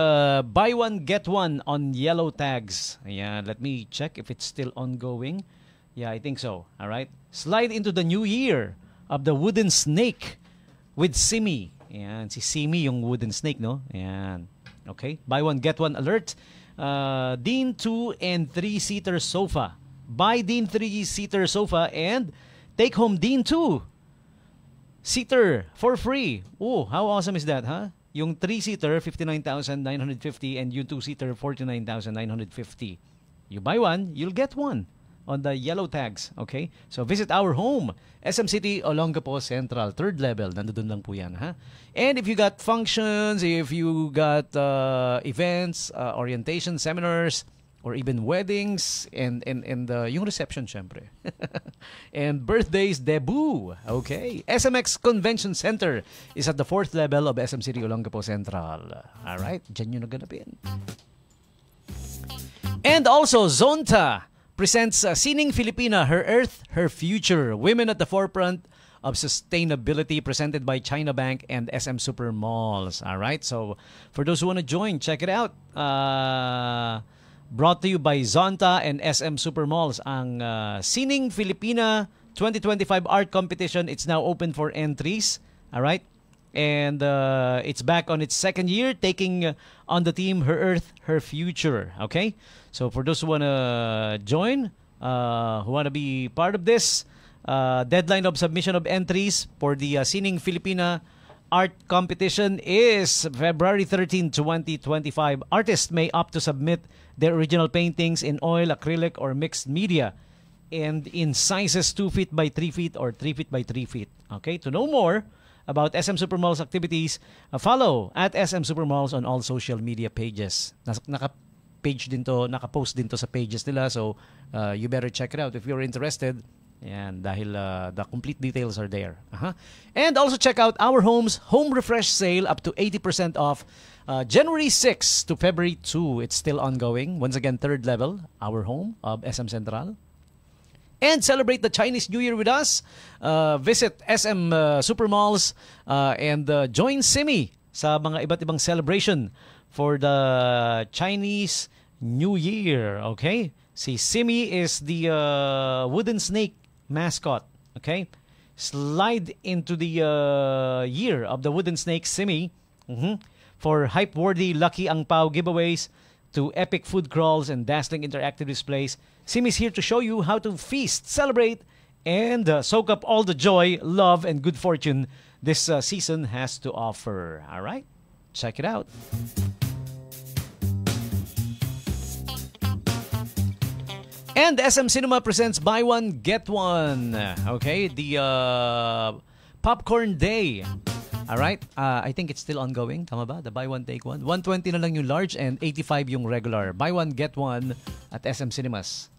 buy one get one on yellow tags. Ayan, let me check if it's still ongoing. Yeah, I think so. All right. Slide into the new year of the wooden snake with Simi. Ayan, si Simi yung wooden snake, no? Ayan. Okay. Buy one get one alert. Dean 2 and 3-seater sofa. Buy Dean 3-seater sofa and take home Dean 2 seater for free. Oh, how awesome is that, huh? Yung 3-seater, 59,950 and yung 2-seater, 49,950. You buy one, you'll get one on the yellow tags, okay? So visit our home, SM City Olongapo Central, 3rd level. Nandun lang po yan, ha? And if you got functions, if you got events, orientation, seminars, or even weddings and yung reception syempre. And birthdays debut. Okay. SMX Convention Center is at the 4th level of SM City Olongapo Central. All right, diyan yung naganapin. And also Zonta presents Sining Filipina, Her Earth, Her Future. Women at the forefront of sustainability, presented by China Bank and SM Super Malls. All right. So for those who want to join, check it out. Brought to you by Zonta and SM Super Malls, ang Sining Filipina 2025 Art Competition. It's now open for entries. All right? And it's back on its 2nd year, taking on the theme Her Earth, Her Future. Okay? So for those who want to join, who want to be part of this, deadline of submission of entries for the Sining Filipina Art Competition is February 13, 2025. Artists may opt to submit their original paintings in oil, acrylic, or mixed media and in sizes 2 feet by 3 feet or 3 feet by 3 feet. Okay? To know more about SM Supermalls activities, follow at SM Supermalls on all social media pages. Naka-post din to sa pages nila, so you better check it out if you're interested. Yan, dahil the complete details are there. And also check out Our Home's Home Refresh Sale up to 80% off January 6 to February 2. It's still ongoing. Once again, third level, Our Home of SM Central. And celebrate the Chinese New Year with us. Visit SM Supermalls and join Simi sa mga iba't ibang celebration for the Chinese New Year. Okay? Si Simi is the wooden snake mascot. Okay? Slide into the year of the wooden snake, Simi, for hype-worthy Lucky Ang Pao giveaways to epic food crawls and dazzling interactive displays. Simi's here to show you how to feast, celebrate, and soak up all the joy, love, and good fortune this season has to offer. All right? Check it out. And SM Cinema presents Buy One, Get One. Okay? The Popcorn Day. Alright? I think it's still ongoing. Tama ba? The Buy One, Take One. 120 na lang yung large and 85 yung regular. Buy One, Get One at SM Cinemas.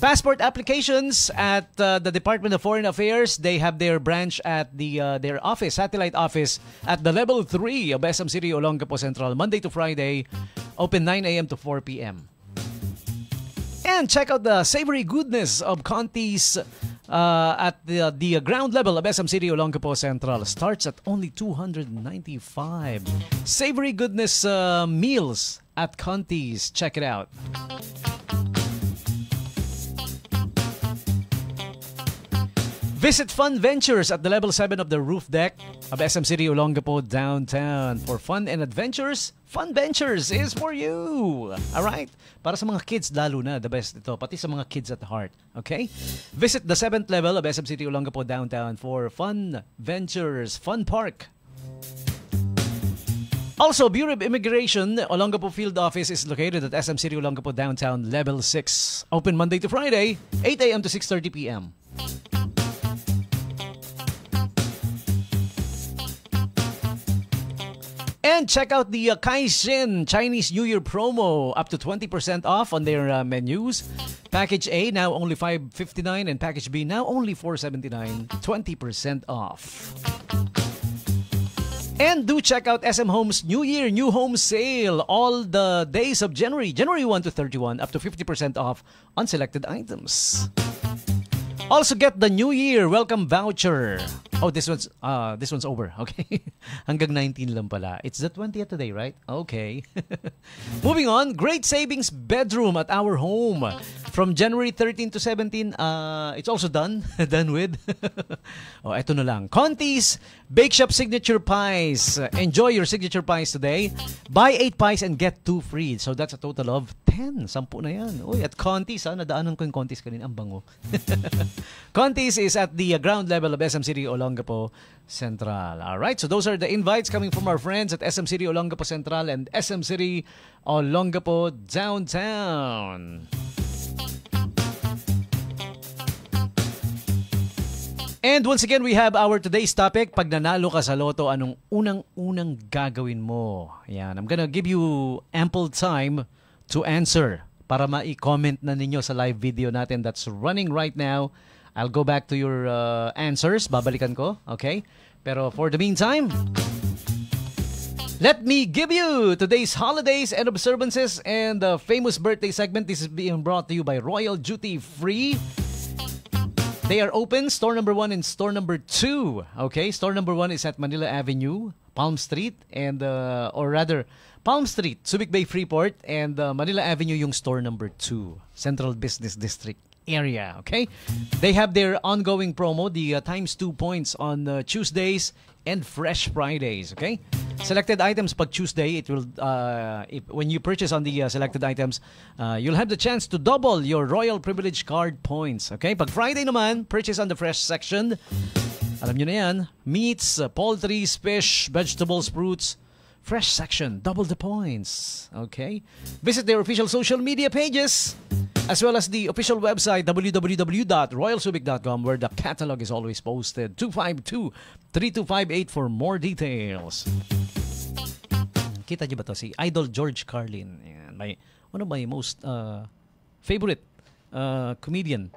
Passport applications at the Department of Foreign Affairs. They have their branch at their office, satellite office at the level 3 of SM City, Olongapo Central, Monday to Friday, open 9 a.m. to 4 p.m. And check out the savory goodness of Conti's at the ground level of SM City, Olongapo Central. Starts at only 295. Savory goodness meals at Conti's. Check it out. Visit Fun Ventures at the level 7 of the roof deck of SM City, Olongapo downtown. For fun and adventures, Fun Ventures is for you. Alright? Para sa mga kids lalo na, the best ito. Pati sa mga kids at heart. Okay? Visit the 7th level of SM City, Olongapo downtown for Fun Ventures Fun Park. Also, Bureau of Immigration, Olongapo Field Office is located at SM City, Olongapo downtown, level 6. Open Monday to Friday, 8 a.m. to 6:30 p.m. And check out the Kaishin Chinese New Year promo, up to 20% off on their menus. Package A now only $5.59 and Package B now only $4.79. 20% off. And do check out SM Home's New Year New Home Sale all the days of January 1 to 31, up to 50% off on selected items. Also get the New Year welcome voucher. Oh, this one's over. Okay. Hanggang 19 lang pala. It's the 20th today, right? Okay. Moving on, great savings bedroom at Our Home. From January 13 to 17, it's also done with. Oh, eto na lang. Conti's Bake Shop Signature Pies. Enjoy your signature pies today. Buy 8 pies and get 2 free. So that's a total of 10. 10 na yan. Uy, at Conti's, nadaanan ko yung Conti's kanina. Ang bango. Conti's is at the ground level of SM City, Olongapo Central. Alright, so those are the invites coming from our friends at SM City, Olongapo Central and SM City, Olongapo Downtown. And once again, we have our today's topic. Pag nanalo ka sa loto, anong unang-unang gagawin mo? Yan, I'm gonna give you ample time to answer para ma-comment na ninyo sa live video natin that's running right now. I'll go back to your answers. Babalikan ko, okay? Pero for the meantime, let me give you today's holidays and observances and the famous birthday segment. This is being brought to you by Royal Duty Free. They are open, store number 1 and store number 2. Okay, store number 1 is at Manila Avenue, Palm Street, and or rather, Palm Street, Subic Bay, Freeport, and Manila Avenue yung store number 2, Central Business District area. Okay, they have their ongoing promo, the times 2 points on Tuesdays and Fresh Fridays. Okay, selected items pag Tuesday, it will when you purchase on the selected items, you'll have the chance to double your Royal Privilege Card points. Okay, pag Friday naman, purchase on the fresh section, alam nyo na yan, meats, poultries, fish, vegetables, fruits, fresh section, double the points. Okay, visit their official social media pages as well as the official website www.royalsubic.com, where the catalog is always posted. 252-3258 for more details. Kita niyo ba to? Si Idol George Carlin. One of my most favorite comedian.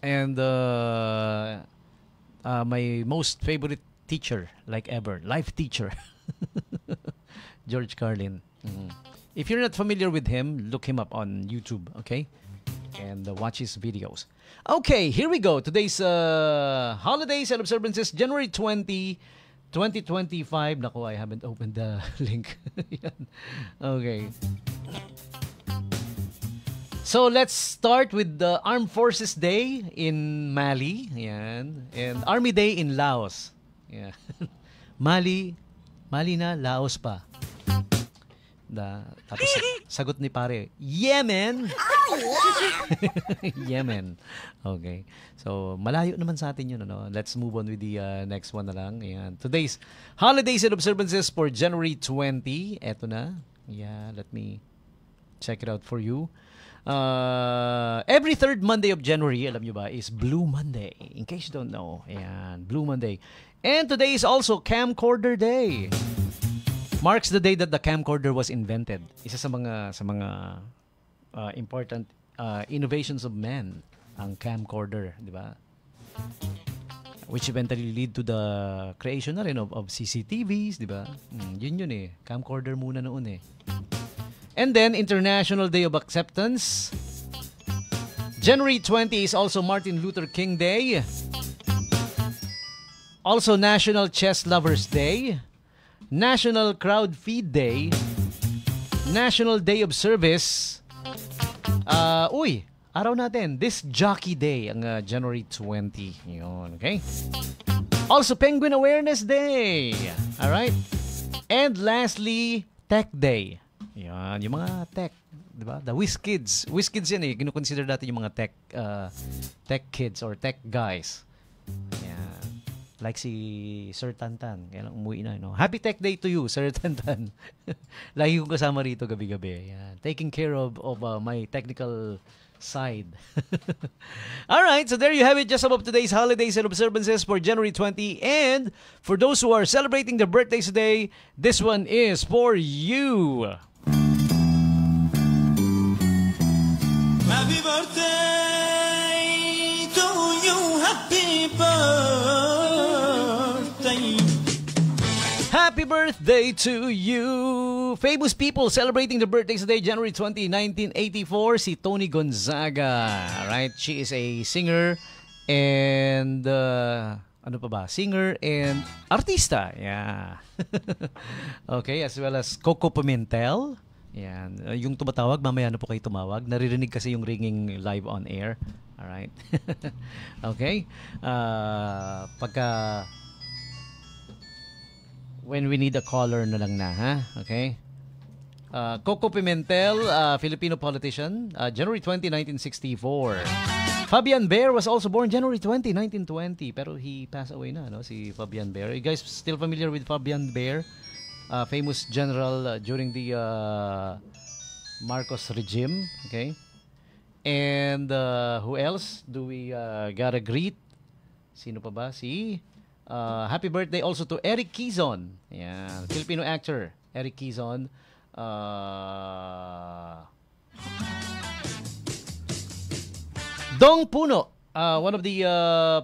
And my most favorite teacher, like ever, life teacher, George Carlin. If you're not familiar with him, look him up on YouTube, okay? And watch his videos. Okay, here we go. Today's holidays and observances, January 20, 2025. Naku, I haven't opened the link. Okay. So let's start with the Armed Forces Day in Mali. Yan. And Army Day in Laos. Yeah. Mali na, Laos pa. Tapos sagot ni pare, Yemen! Yemen. Okay. So, malayo naman sa atin yun. Ano? Let's move on with the next one na lang. Ayan. Today's holidays and observances for January 20. Eto na. Yeah, let me check it out for you. Every third Monday of January, alam nyo ba, is Blue Monday. In case you don't know. Ayan, Blue Monday. And today is also Camcorder Day. Marks the day that the camcorder was invented. Isa sa mga important innovations of man, ang camcorder, di ba? Which eventually lead to the creation na rin of CCTVs, di ba? Yun eh. Camcorder muna noon eh. And then, International Day of Acceptance. January 20 is also Martin Luther King Day. Also, National Chess Lovers Day. National Crowd Feed Day. National Day of Service. Araw natin. This Jockey Day, ang January 20. Yun, okay? Also, Penguin Awareness Day. Alright? And lastly, Tech Day. Yan, yung mga tech, di ba? The Whiz Kids. Whiz Kids yan eh. Kinukonsider natin yung mga tech kids or tech guys. Yan. Like si Sir Tantan. Kaya lang umuwi na. No? Happy Tech Day to you, Sir Tantan. Lagi kong kasama rito gabi-gabi. Yan. Taking care of my technical side. Alright, so there you have it. Just about today's holidays and observances for January 20. And for those who are celebrating their birthdays today, this one is for you. Happy birthday to you, happy birthday. Happy birthday to you. Famous people celebrating their birthdays today, January 20, 1984, si Tony Gonzaga. Alright, she is a singer and singer and artista. Yeah. Okay, as well as Coco Pimentel. Yan. Yung tumatawag, mamaya na po kayo tumawag. Naririnig kasi yung ringing live on air. Alright? Okay? When we need a caller na lang na, ha? Okay? Coco Pimentel, Filipino politician, January 20, 1964. Fabian Baer was also born January 20, 1920. Pero he passed away na, no? Si Fabian Baer. You guys still familiar with Fabian Baer? Famous general during the Marcos regime, okay? And who else do we gotta greet? Sino pa ba? Happy birthday also to Eric Quezon. Yeah, Filipino actor Eric Quezon. Dong Puno. One of the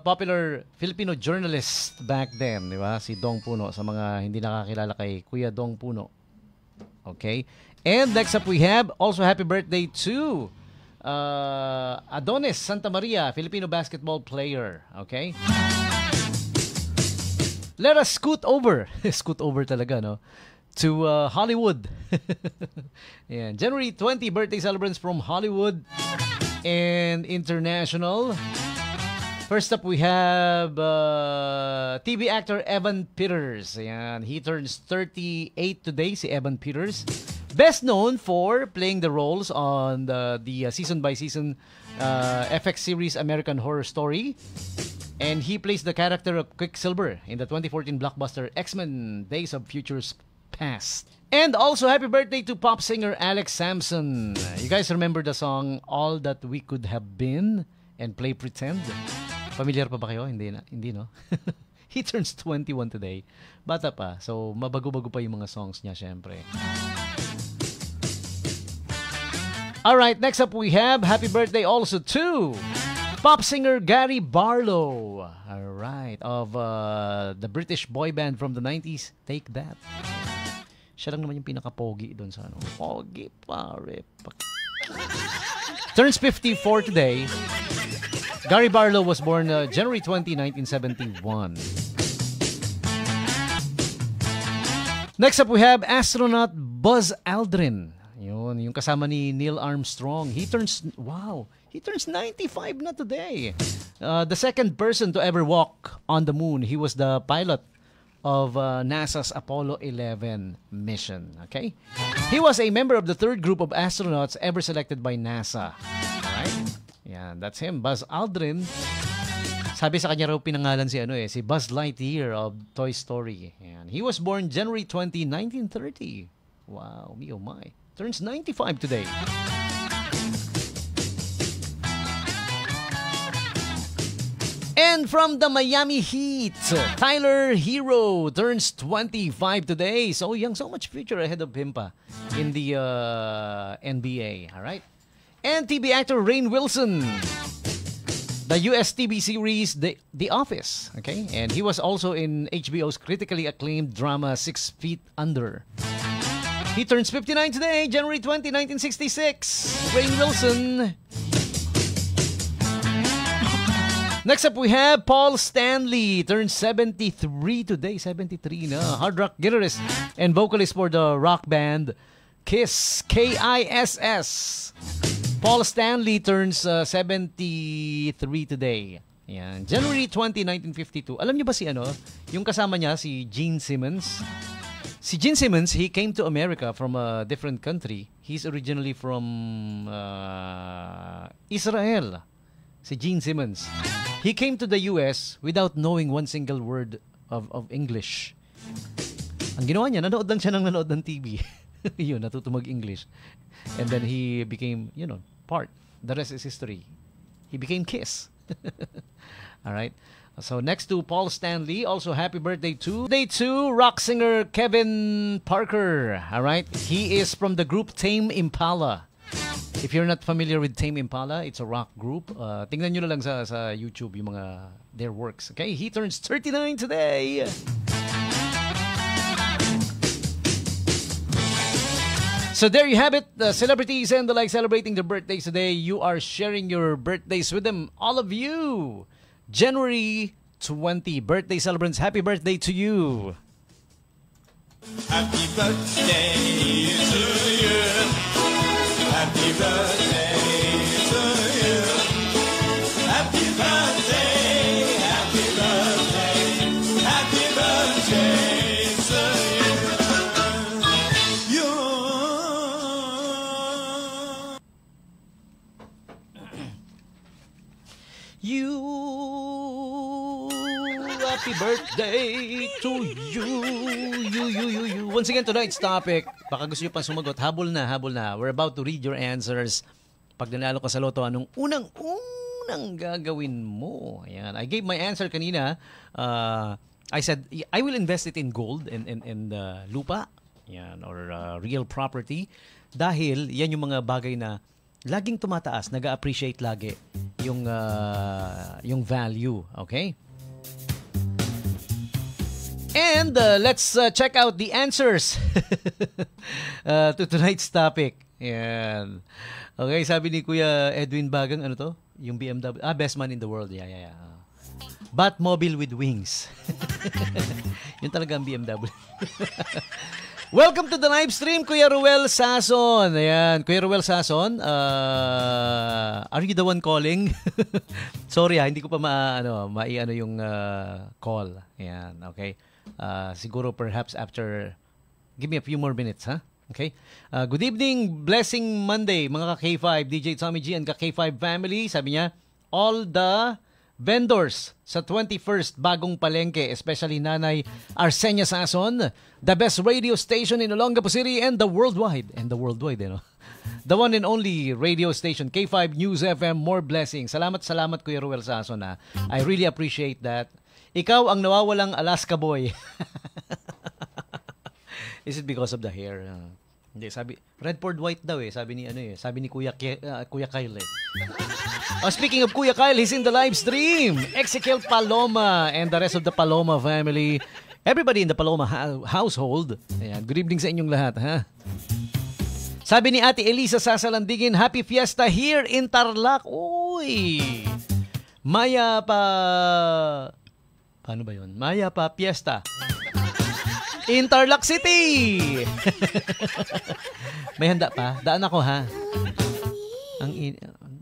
popular Filipino journalists back then, di ba? Si Dong Puno, sa mga hindi nakakilala kay Kuya Dong Puno. Okay? And next up we have also happy birthday to Adonis Santa Maria, Filipino basketball player. Okay? Let us scoot over talaga, no? To Hollywood. Yeah, January 20 birthday celebrants from Hollywood and international. First up, we have TV actor Evan Peters. Ayan, he turns 38 today, si Evan Peters. Best known for playing the roles on the season-by-season FX series American Horror Story. And he plays the character of Quicksilver in the 2014 blockbuster X-Men Days of Futures Past. And also, happy birthday to pop singer Alex Sampson. You guys remember the song All That We Could Have Been and Play Pretend? Familiar pa ba kayo? Hindi, no? He turns 21 today. Bata pa. So, mabago-bago pa yung mga songs niya, syempre. Alright, next up we have happy birthday also to Pop singer Gary Barlow. Alright. Of the British boy band from the 90s. Take That. Siya lang naman yung pinaka-pogi doon sa ano. Pogi pare. Turns 54 today. Gary Barlow was born January 20, 1971. Next up, we have astronaut Buzz Aldrin. Yun, yung kasama ni Neil Armstrong. He turns 95 na today. The second person to ever walk on the moon. He was the pilot of NASA's Apollo 11 mission. Okay? He was a member of the third group of astronauts ever selected by NASA. Alright? Yeah, that's him. Buzz Aldrin. Sabi sa kanya raw pinangalan si Buzz Lightyear of Toy Story. And he was born January 20, 1930. Wow, me oh my. Turns 95 today. And from the Miami Heat, Tyler Hero turns 25 today. So young, so much future ahead of him pa in the NBA. All right. And TV actor Rainn Wilson, the US TV series The Office. Okay, and he was also in HBO's critically acclaimed drama 6 Feet Under. He turns 59 today, January 20, 1966. Rainn Wilson. Next up, we have Paul Stanley. Turns 73 today. 73 na. Hard rock guitarist and vocalist for the rock band KISS. K-I-S-S. Paul Stanley turns 73 today. Yan. January 20, 1952. Alam niyo ba yung kasama niya, si Gene Simmons? Si Gene Simmons, he came to America from a different country. He's originally from Israel. Si Gene Simmons. He came to the US without knowing one single word of English. Ang ginawa niya, nanood lang siya ng TV. Yun, natuto mag-English. And then he became, part. The rest is history. He became KISS. All right. So next to Paul Stanley, also happy birthday to rock singer Kevin Parker. All right. He is from the group Tame Impala. If you're not familiar with Tame Impala, it's a rock group. Tingnan nyo na lang sa YouTube yung their works. Okay, he turns 39 today. So there you have it, the celebrities and the like celebrating their birthdays today. You are sharing your birthdays with them, all of you. January 20, birthday celebrants, happy birthday to you. Happy birthday to you. Happy birthday to you. Happy birthday, happy birthday, happy birthday to you. Happy birthday to you. Once again, tonight's topic, baka gusto nyo pang sumagot, habol na. We're about to read your answers. Pag nanalo ka sa loto, anong unang gagawin mo? Ayan. I gave my answer kanina. I said, I will invest it in gold and lupa. Ayan, or real property. Dahil, yan yung mga bagay na laging tumataas, nag-appreciate lagi yung value. Okay? And let's check out the answers to tonight's topic. Yan. Okay, sabi ni Kuya Edwin Bagang, ano to? Yung BMW. Best man in the world. Yeah. Batmobile with wings. Yun talaga ang BMW. Welcome to the live stream, Kuya Ruel Sason. Ayan, Kuya Ruel Sason, are you the one calling? Sorry hindi ko pa maiano yung call. Ayan, okay. Siguro perhaps after, give me a few more minutes, ha? Okay. Good evening, blessing Monday, mga ka-K5, DJ Tommy G and ka-K5 family. Sabi niya, all the vendors sa 21st bagong palengke, especially Nanay Arsenia Sason, the best radio station in Olongapo City and the worldwide, the one and only radio station, K5 News FM, more blessings. Salamat Kuya Ruel Sason, ha. I really appreciate that. Ikaw ang nawawalang Alaska boy. Is it because of the hair? Hindi, sabi, red poured white daw sabi ni sabi ni Kuya Kyle speaking of Kuya Kyle, he's in the live stream. Ezekiel Paloma and the rest of the Paloma family. Everybody in the Paloma household. Ayan, good evening sa inyong lahat, ha? Sabi ni Ate Elisa Sasalandigin, happy fiesta here in Tarlac. Uy! Maya pa... Paano ba yun? Maya pa fiesta. In Tarlac City! May handa pa? Daan ako, ha?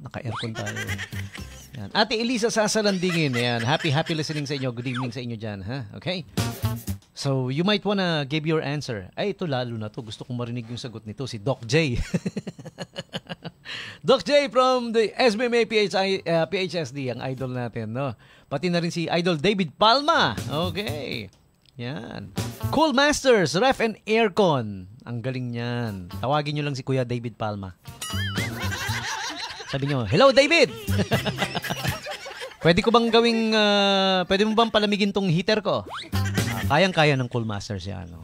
Naka-aircon tayo. Yan. Ate Elisa Sasalandingin. Yan. Happy listening sa inyo. Good evening sa inyo dyan, ha? Okay? So, you might wanna give your answer. Ay, ito lalo na to. Gusto kong marinig yung sagot nito. Si Doc J. Doc J from the SBMA PHSD, ang idol natin, no? Pati na rin si Idol David Palma. Okay. Yan. Cool Masters, Ref and Aircon. Ang galing niyan. Tawagin nyo lang si Kuya David Palma. Sabi nyo, hello David! Pwede ko bang gawing, pwede mo bang palamigin tong heater ko? Kayang-kaya ng Cool Masters yan. No?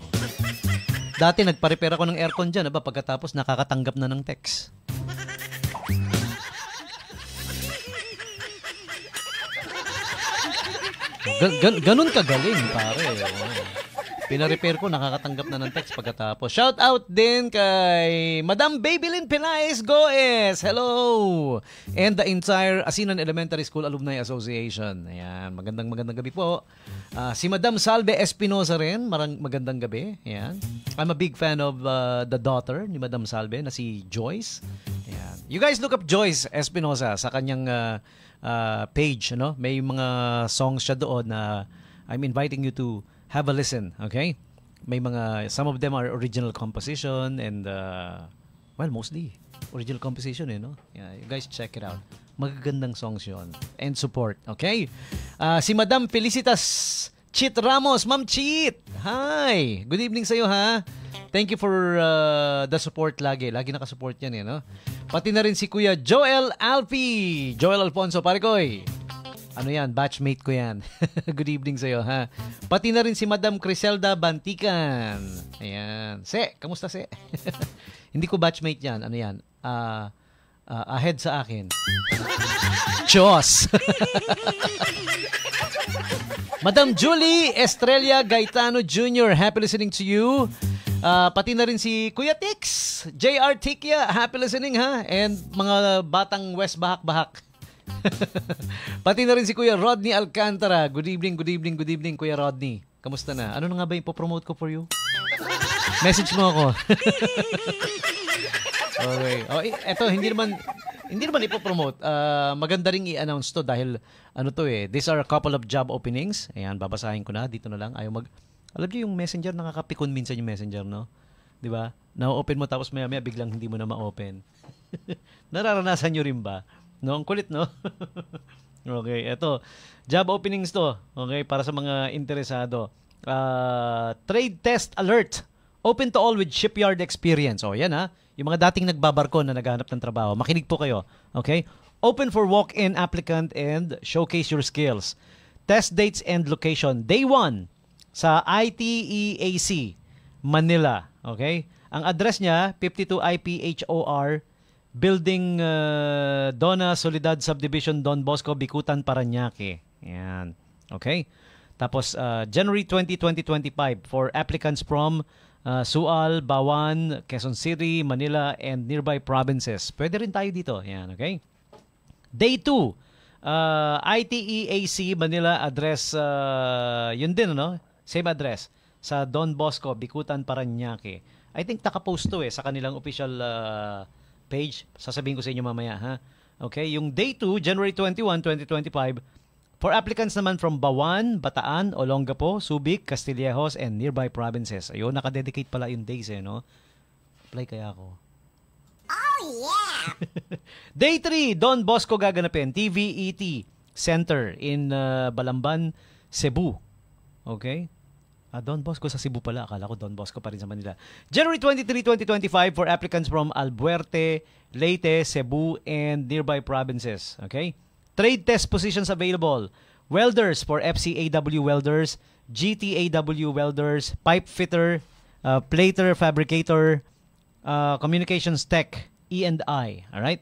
Dati nagpa-repair ako ng aircon dyan, pagkatapos nakakatanggap na ng text. Ganun kagaling, pare. Pina-repair ko, nakakatanggap na ng text pagkatapos. Shout out din kay Madam Babylin Pelaez Goes. Hello! And the entire Asinan Elementary School Alumni Association. Ayan, magandang gabi po. Si Madam Salve Espinosa rin, magandang gabi. Ayan. I'm a big fan of the daughter ni Madam Salve na si Joyce. Ayan. You guys look up Joyce Espinosa sa kanyang page, no? May mga songs siya doon na I'm inviting you to have a listen, okay? May some of them are original composition and well, mostly original composition, no? Yeah, you guys check it out. Magagandang songs 'yon. And support, okay? Si Madam Felicitas Chit Ramos, Ma'am Chit. Hi. Good evening sa iyo, ha. Thank you for the support lagi. Lagi nakasupport yan, no? Pati na rin si Kuya Joel Alfie. Joel Alfonso, pare koy. Ano yan? Batchmate ko yan. Good evening sa iyo, ha. Pati na rin si Madam Criselda Bantikan. Ayan. Se, kamusta se? Hindi ko batchmate yan. Ano yan? Ahead sa akin. Diyos! Madam Julie Estrella Gaetano Jr., happy listening to you. Pati na rin si Kuya Tix, JR Tikia, happy listening, ha. And mga batang West Bahak-Bahak. Pati na rin si Kuya Rodney Alcantara. Good evening, Kuya Rodney. Kamusta na? Ano na nga ba yung ipopromote ko for you? Message mo ako. Okay. Eto, hindi naman ipopromote. Maganda ring i-announce to dahil these are a couple of job openings. Ayan, babasahin ko na. Dito na lang. Alam niyo yung messenger, nakakapikon minsan yung messenger, no? Di ba? Na-open mo tapos maya-maya biglang hindi mo na ma-open. Nararanasan nyo rin ba? No, ang kulit, no? Okay, eto. Job openings to. Okay, para sa mga interesado. Trade test alert. Open to all with shipyard experience. Yan, ha. Yung mga dating nagbabarko na naghahanap ng trabaho. Makinig po kayo. Okay? Open for walk-in applicant and showcase your skills. Test dates and location. Day 1 sa ITEAC, Manila. Okay? Ang address niya, 52 IPHOR, Building Dona Soledad Subdivision, Don Bosco, Bikutan, Parañaque. Ayan. Okay? Tapos, January 20, 2025 for applicants from Sual, Bawan, Quezon City, Manila, and nearby provinces. Pwede rin tayo dito. Ayan. Okay? Day 2, ITEAC, Manila, address, yun din, no? Same address. Sa Don Bosco, Bikutan, Parañaque. I think nakapost to sa kanilang official page. Sasabihin ko sa inyo mamaya, ha? Okay, yung Day 2, January 21, 2025, for applicants naman from Bawan, Bataan, Olongapo, Subic, Castillejos, and nearby provinces. Ayun, nakadedicate pala yung days, no? Apply kaya ako. Oh, yeah! Day 3, Don Bosco gaganapin, TVET Center in Balamban, Cebu. Okay? Don Bosco sa Cebu pala. Akala ko Don Bosco pa rin sa Manila. January 23, 2025 for applicants from Albuerte, Leyte, Cebu, and nearby provinces. Okay? Trade test positions available. Welders for FCAW welders, GTAW welders, pipe fitter, plater, fabricator, Communications Tech, E&I. All right?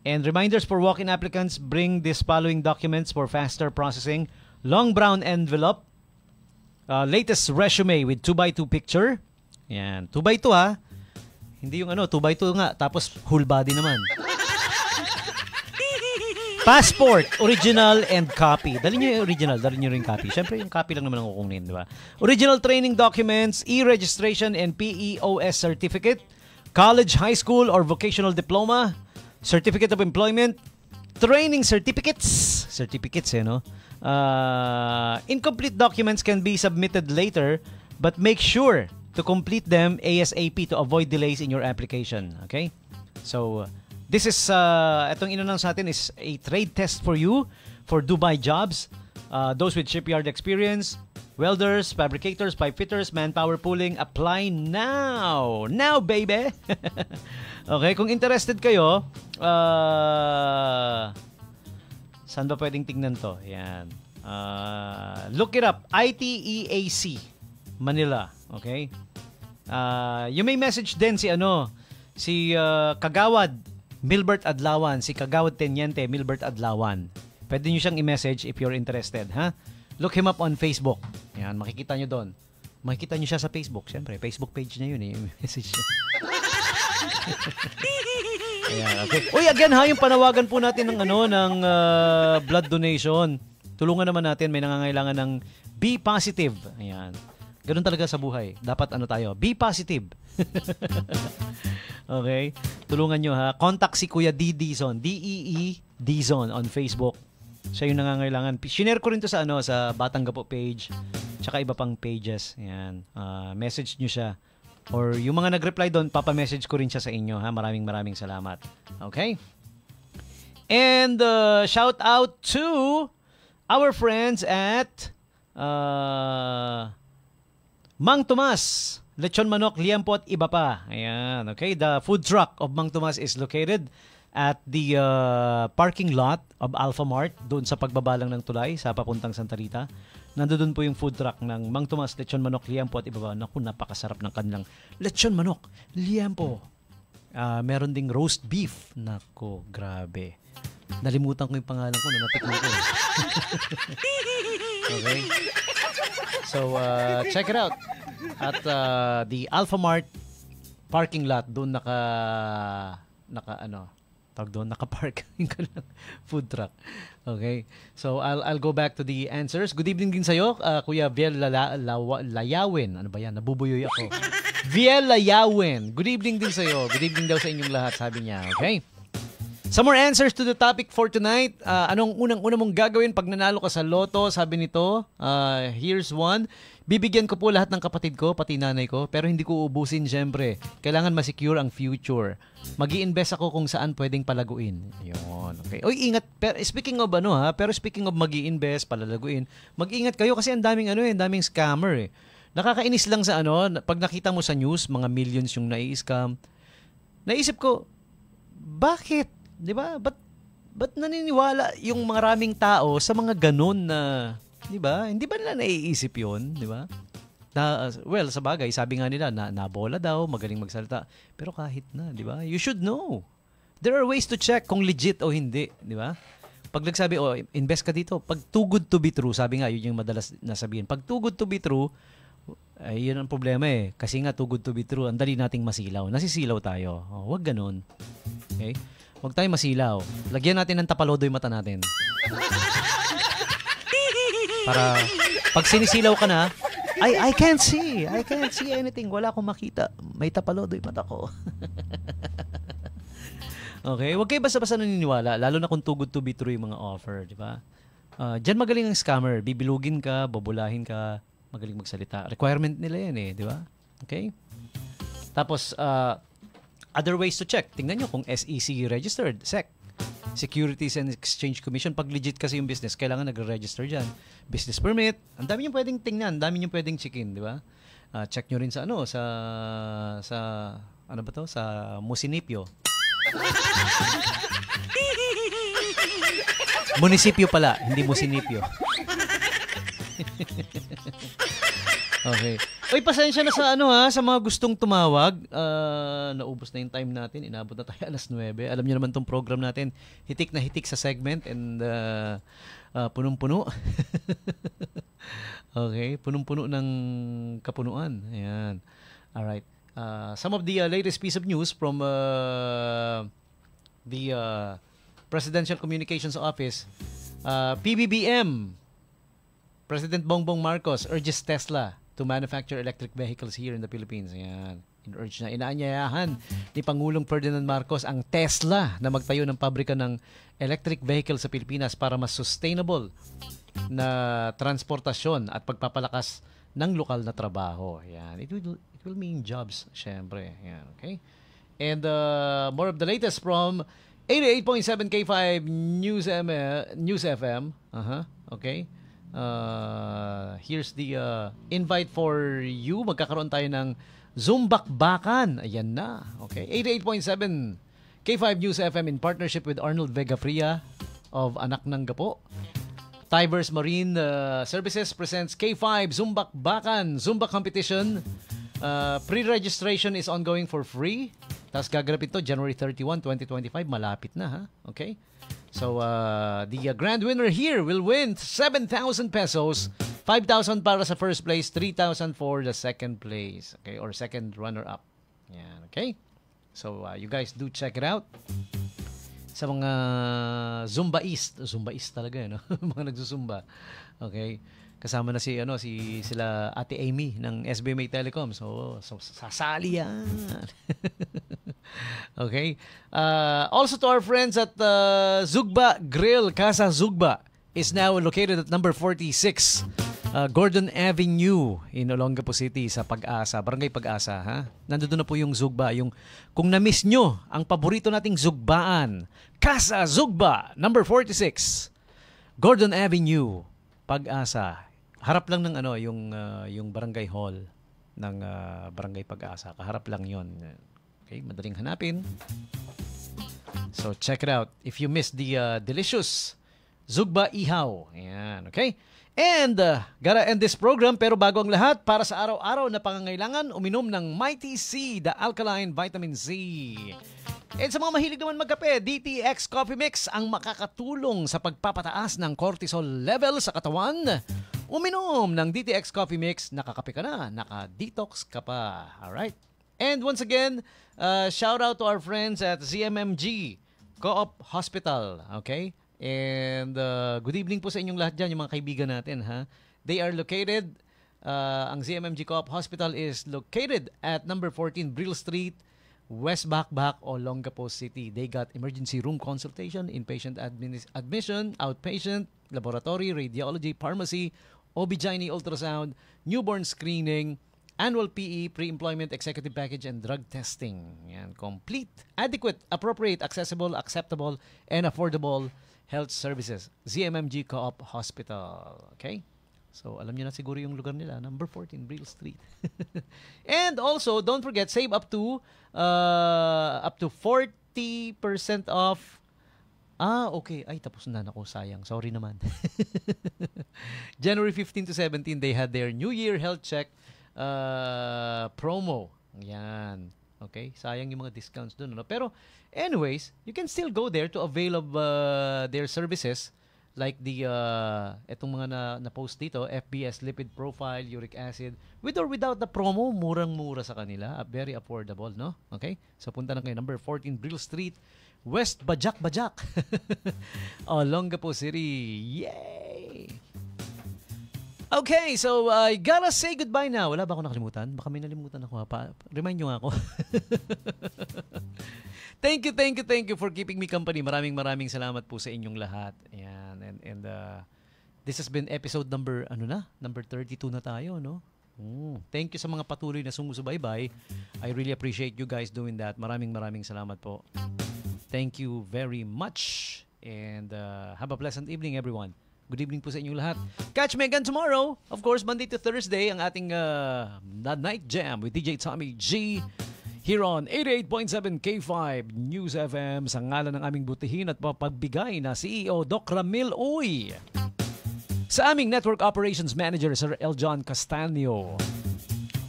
And reminders for walk-in applicants, bring this following documents for faster processing. Long brown envelope, latest resume with 2x2 picture. Yan, 2x2 ha. Hindi yung 2x2 nga, tapos whole body naman. Passport, original and copy. Dali nyo yung original, dali nyo rin copy. Siyempre, yung copy lang naman ang kukunin, di ba? Original training documents, e-registration and PEOS certificate, college, high school, or vocational diploma, certificate of employment, training certificates, incomplete documents can be submitted later, but make sure to complete them ASAP to avoid delays in your application. Okay? So, this is, itong inunang sa atin is a trade test for you for Dubai jobs. Those with shipyard experience, welders, fabricators, pipe fitters, manpower pooling, apply now! Now, baby! Okay, kung interested kayo, saan ba pwedeng tingnan to? Yan. Look it up. ITEAC, Manila. Okay? You may message din si Kagawad Milbert Adlawan, si Kagawad Teniente Milbert Adlawan. Pwede nyo siyang i-message if you're interested, ha? Look him up on Facebook. Yan, makikita nyo doon. Makikita nyo siya sa Facebook. Siyempre, Facebook page niya yun eh. Message niya. Ayan, okay. Uy, again ha, yung panawagan po natin ng blood donation. Tulungan naman natin, may nangangailangan ng be positive. Ayan. Ganun talaga sa buhay. Dapat tayo, be positive. Okay? Tulungan nyo ha. Contact si Kuya D. Dizon. D-E-E Dizon on Facebook. Siya yung nangangailangan. Shinare ko rin to sa Batang Gapo page. Tsaka iba pang pages. Ayan. Message nyo siya. Or yung mga nag-reply doon, papamessage ko rin siya sa inyo. Ha? Maraming salamat. Okay? And shout out to our friends at Mang Tomas, lechon manok, liempo at iba pa. Ayan, okay? The food truck of Mang Tomas is located at the parking lot of Alpha Mart, doon sa pagbabalang ng tulay sa papuntang Santa Rita. Nandoon po yung food truck ng Mang Tomas, lechon manok, liempo at iba pa. Naku, napakasarap ng kanilang lechon manok, liempo. Meron ding roast beef. Naku, grabe. Nalimutan ko yung pangalan ko, natikman ko. Okay? So, check it out at the Alpha Mart parking lot. Doon naka-park yung food truck. Okay? So, I'll go back to the answers. Good evening din sa'yo, Kuya Viel Layawin. Ano ba yan? Nabubuyoy ako. Viel Layawin. Good evening din sa'yo. Good evening daw sa inyong lahat, sabi niya. Okay? Some more answers to the topic for tonight. Anong unang-una mong gagawin pag nanalo ka sa loto? Sabi nito, here's one. Bibigyan ko po lahat ng kapatid ko, pati nanay ko, pero hindi ko ubusin syempre. Kailangan ma-secure ang future. Mag-i-invest ako kung saan pwedeng palaguin. Yun, okay. Oy, ingat. Speaking of speaking of mag-i-invest, palalaguin, mag-ingat kayo kasi ang daming scammer eh. Nakakainis lang sa pag nakita mo sa news, mga millions yung nai-scam. Naisip ko, bakit? 'Di ba? Ba't naniniwala yung maraming tao sa mga ganun na, 'di ba? Hindi ba nila naiisip 'yon, 'di ba? Sa bagay, sabi nga nila na bola daw, magaling magsalita. Pero kahit na, 'di ba? You should know. There are ways to check kung legit o hindi, 'di ba? Pag nagsabi, invest ka dito, pag too good to be true, sabi nga, yun yung madalas nasabihin. Pag too good to be true, yun ang problema eh. Kasi nga, too good to be true, ang dali nating masilaw. Nasisilaw tayo. Huwag ganun. Okay? Huwag tayo masilaw. Lagyan natin ng tapalodo yung mata natin. Para pag sinisilaw ka na, I can't see anything. Wala akong makita. May tapalodo yung mata ko. Okay? Huwag kayo basta-basta naniniwala. Lalo na kung too good to be true yung mga offer. Di ba? Diyan magaling ang scammer. Bibilugin ka, babulahin ka, magaling magsalita. Requirement nila yan eh. Di ba? Okay? Tapos, other ways to check. Tingnan nyo kung SEC registered, SEC, Securities and Exchange Commission. Pag legit kasi yung business, kailangan nagre-register dyan. Business permit. Ang dami nyo pwedeng tingnan. Ang dami nyo pwedeng checkin, di ba? Check nyo rin sa sa munisipyo. Munisipyo pala, hindi munisipyo. Okay. Uy, pasensya na sa sa mga gustong tumawag. Naubos na yung time natin. Inabot na tayo 9:00. Alam niyo naman tong program natin. Hitik na hitik sa segment and punong-puno. Okay, punong-puno ng kapunuan. Ayan. Alright. Some of the latest piece of news from the Presidential Communications Office. PBBM, President Bongbong Marcos urges Tesla to manufacture electric vehicles here in the Philippines. Ayan. In-urge na. Inaanyayahan ni Pangulong Ferdinand Marcos ang Tesla na magtayo ng pabrika ng electric vehicle sa Pilipinas para mas sustainable na transportasyon at pagpapalakas ng lokal na trabaho. Ayan. It will mean jobs, syempre. Ayan. Okay? And more of the latest from 88.7 K5 News FM. Okay. Here's the invite for you. Magkakaroon tayo ng Zumbakbakan. Ayan na. Okay. 88.7 K5 News FM in partnership with Arnold Vega Fria of Anak ng Gapo. Tivers Marine Services presents K5 Zumbakbakan Zumba Competition. Pre-registration is ongoing for free. Tapos gaganapin ito January 31, 2025. Malapit na, ha? Okay? So, the grand winner here will win 7,000 pesos. 5,000 para sa first place, 3,000 for the second place. Okay? Or second runner-up. Yan, okay? So, you guys do check it out. Sa mga Zumbaist talaga, no? Mga nagsusumba. Okay? Kasama na sila Ate Amy ng SBMA Telecom. So sasali yan. Okay. Also to our friends at Zugba Grill, Casa Zugba is now located at number 46 Gordon Avenue in Olongapo City sa Pag-asa, Barangay Pag-asa, ha? Nandoon na po yung Zugba, yung kung na-miss nyo ang paborito nating Zugbaan, Casa Zugba, number 46 Gordon Avenue, Pag-asa. Harap lang ng yung barangay hall ng Barangay Pag-asa. Kaharap lang 'yon. Okay, madaling hanapin. So check it out if you missed the delicious Zugba Ihaw. Ayan, okay? And gotta end this program pero bago ang lahat, para sa araw-araw na pangangailangan, uminom ng Mighty C, the alkaline vitamin C. And sa mga mahilig naman magkape, DTX Coffee Mix ang makakatulong sa pagpapataas ng cortisol level sa katawan. Uminom ng DTX Coffee Mix, nakakape ka na, naka-detox ka pa. Alright? And once again, shout out to our friends at ZMMG Co-op Hospital. Okay? And good evening po sa inyong lahat dyan, yung mga kaibigan natin. Ha? They are located, ang ZMMG Co-op Hospital is located at number 14 Brill Street, West Bakbak, Olongapo City. They got emergency room consultation, inpatient admission, outpatient, laboratory, radiology, pharmacy, OB-GYN ultrasound, newborn screening, annual PE, pre-employment executive package, and drug testing. Yan, complete, adequate, appropriate, accessible, acceptable, and affordable health services. ZMMG Co-op Hospital. Okay? So, alam niyo na siguro yung lugar nila. Number 14, Brill Street. And also, don't forget, save up to 40% off. Okay. Ay, tapos na ako. Sayang. Sorry naman. January 15 to 17, they had their New Year Health Check promo. Yan. Okay? Sayang yung mga discounts dun. No? Pero, anyways, you can still go there to avail of their services. Like the etong mga na-post dito, FBS lipid profile, uric acid, with or without the promo, murang-mura sa kanila, very affordable, no? Okay? So punta na kayo, number 14 Brill Street, West Bajak. Olongapo City. Yay! Okay, so I gotta say goodbye now. Wala ba ako nakalimutan? Baka may nalimutan ako. Remind nyo nga ako. Thank you for keeping me company. Maraming salamat po sa inyong lahat. Ayan. And this has been episode number 32 na tayo, no? Thank you sa mga patuloy na sumusubaybay. I really appreciate you guys doing that. Maraming salamat po. Thank you very much. And have a pleasant evening, everyone. Good evening po sa inyong lahat. Catch me again tomorrow. Of course, Monday to Thursday, ang ating Night Jam with DJ Tommy G. Here on 88.7 K5 News FM sa ngalan ng aming butihin at pagbigay na CEO Doc Ramil Uy. Sa aming Network Operations Manager, Sir Eljon Castanio.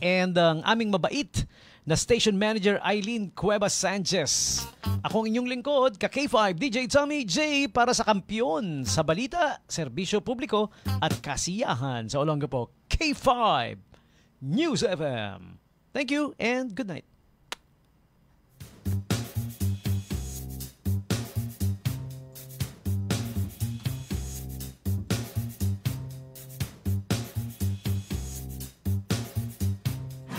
And ang aming mabait na station manager Eileen Cuevas Sanchez. Ako ang inyong lingkod, ka-K5 DJ Tommy J para sa kampyon sa balita, serbisyo publiko at kasiyahan sa Olongapo. K5 News FM. Thank you and good night.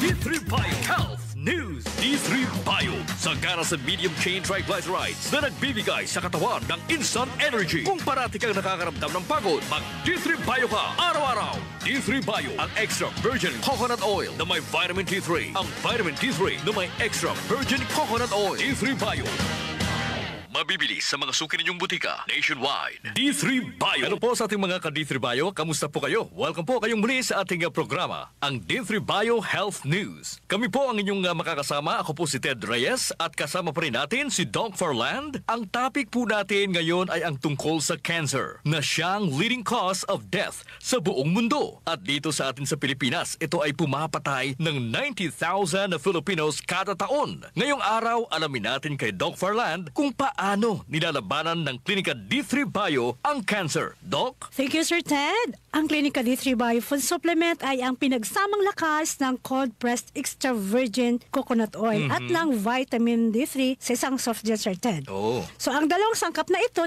D3 Bio Health News. D3 Bio, sagana sa medium chain triglycerides na nagbibigay sa katawan ng instant energy. Kung parati kang nakakaramdam ng pagod, mag D3 Bio ka araw-araw. D3 Bio, ang extra virgin coconut oil na may vitamin D3. Ang vitamin D3 na may extra virgin coconut oil. D3 Bio. Mabibili sa mga suki ninyong butika nationwide. D3 Bio. Ano po sa ating mga ka-D3 Bio? Kamusta po kayo? Welcome po kayong muli sa ating programa, ang D3 Bio Health News. Kami po ang inyong makakasama. Ako po si Ted Reyes at kasama pa rin natin si Doc Farland. Ang topic po natin ngayon ay ang tungkol sa cancer na siyang leading cause of death sa buong mundo. At dito sa atin sa Pilipinas, ito ay pumapatay ng 90,000 na Filipinos kada taon. Ngayong araw, alamin natin kay Doc Farland kung paano nilalabanan ng Klinika D3 Bio ang cancer. Doc? Thank you, Sir Ted. Ang Klinika D3 Bio Food Supplement ay ang pinagsamang lakas ng cold-pressed extra virgin coconut oil at lang vitamin D3 sa isang soft gel, Sir Ted. Oh. So, ang dalawang sangkap na ito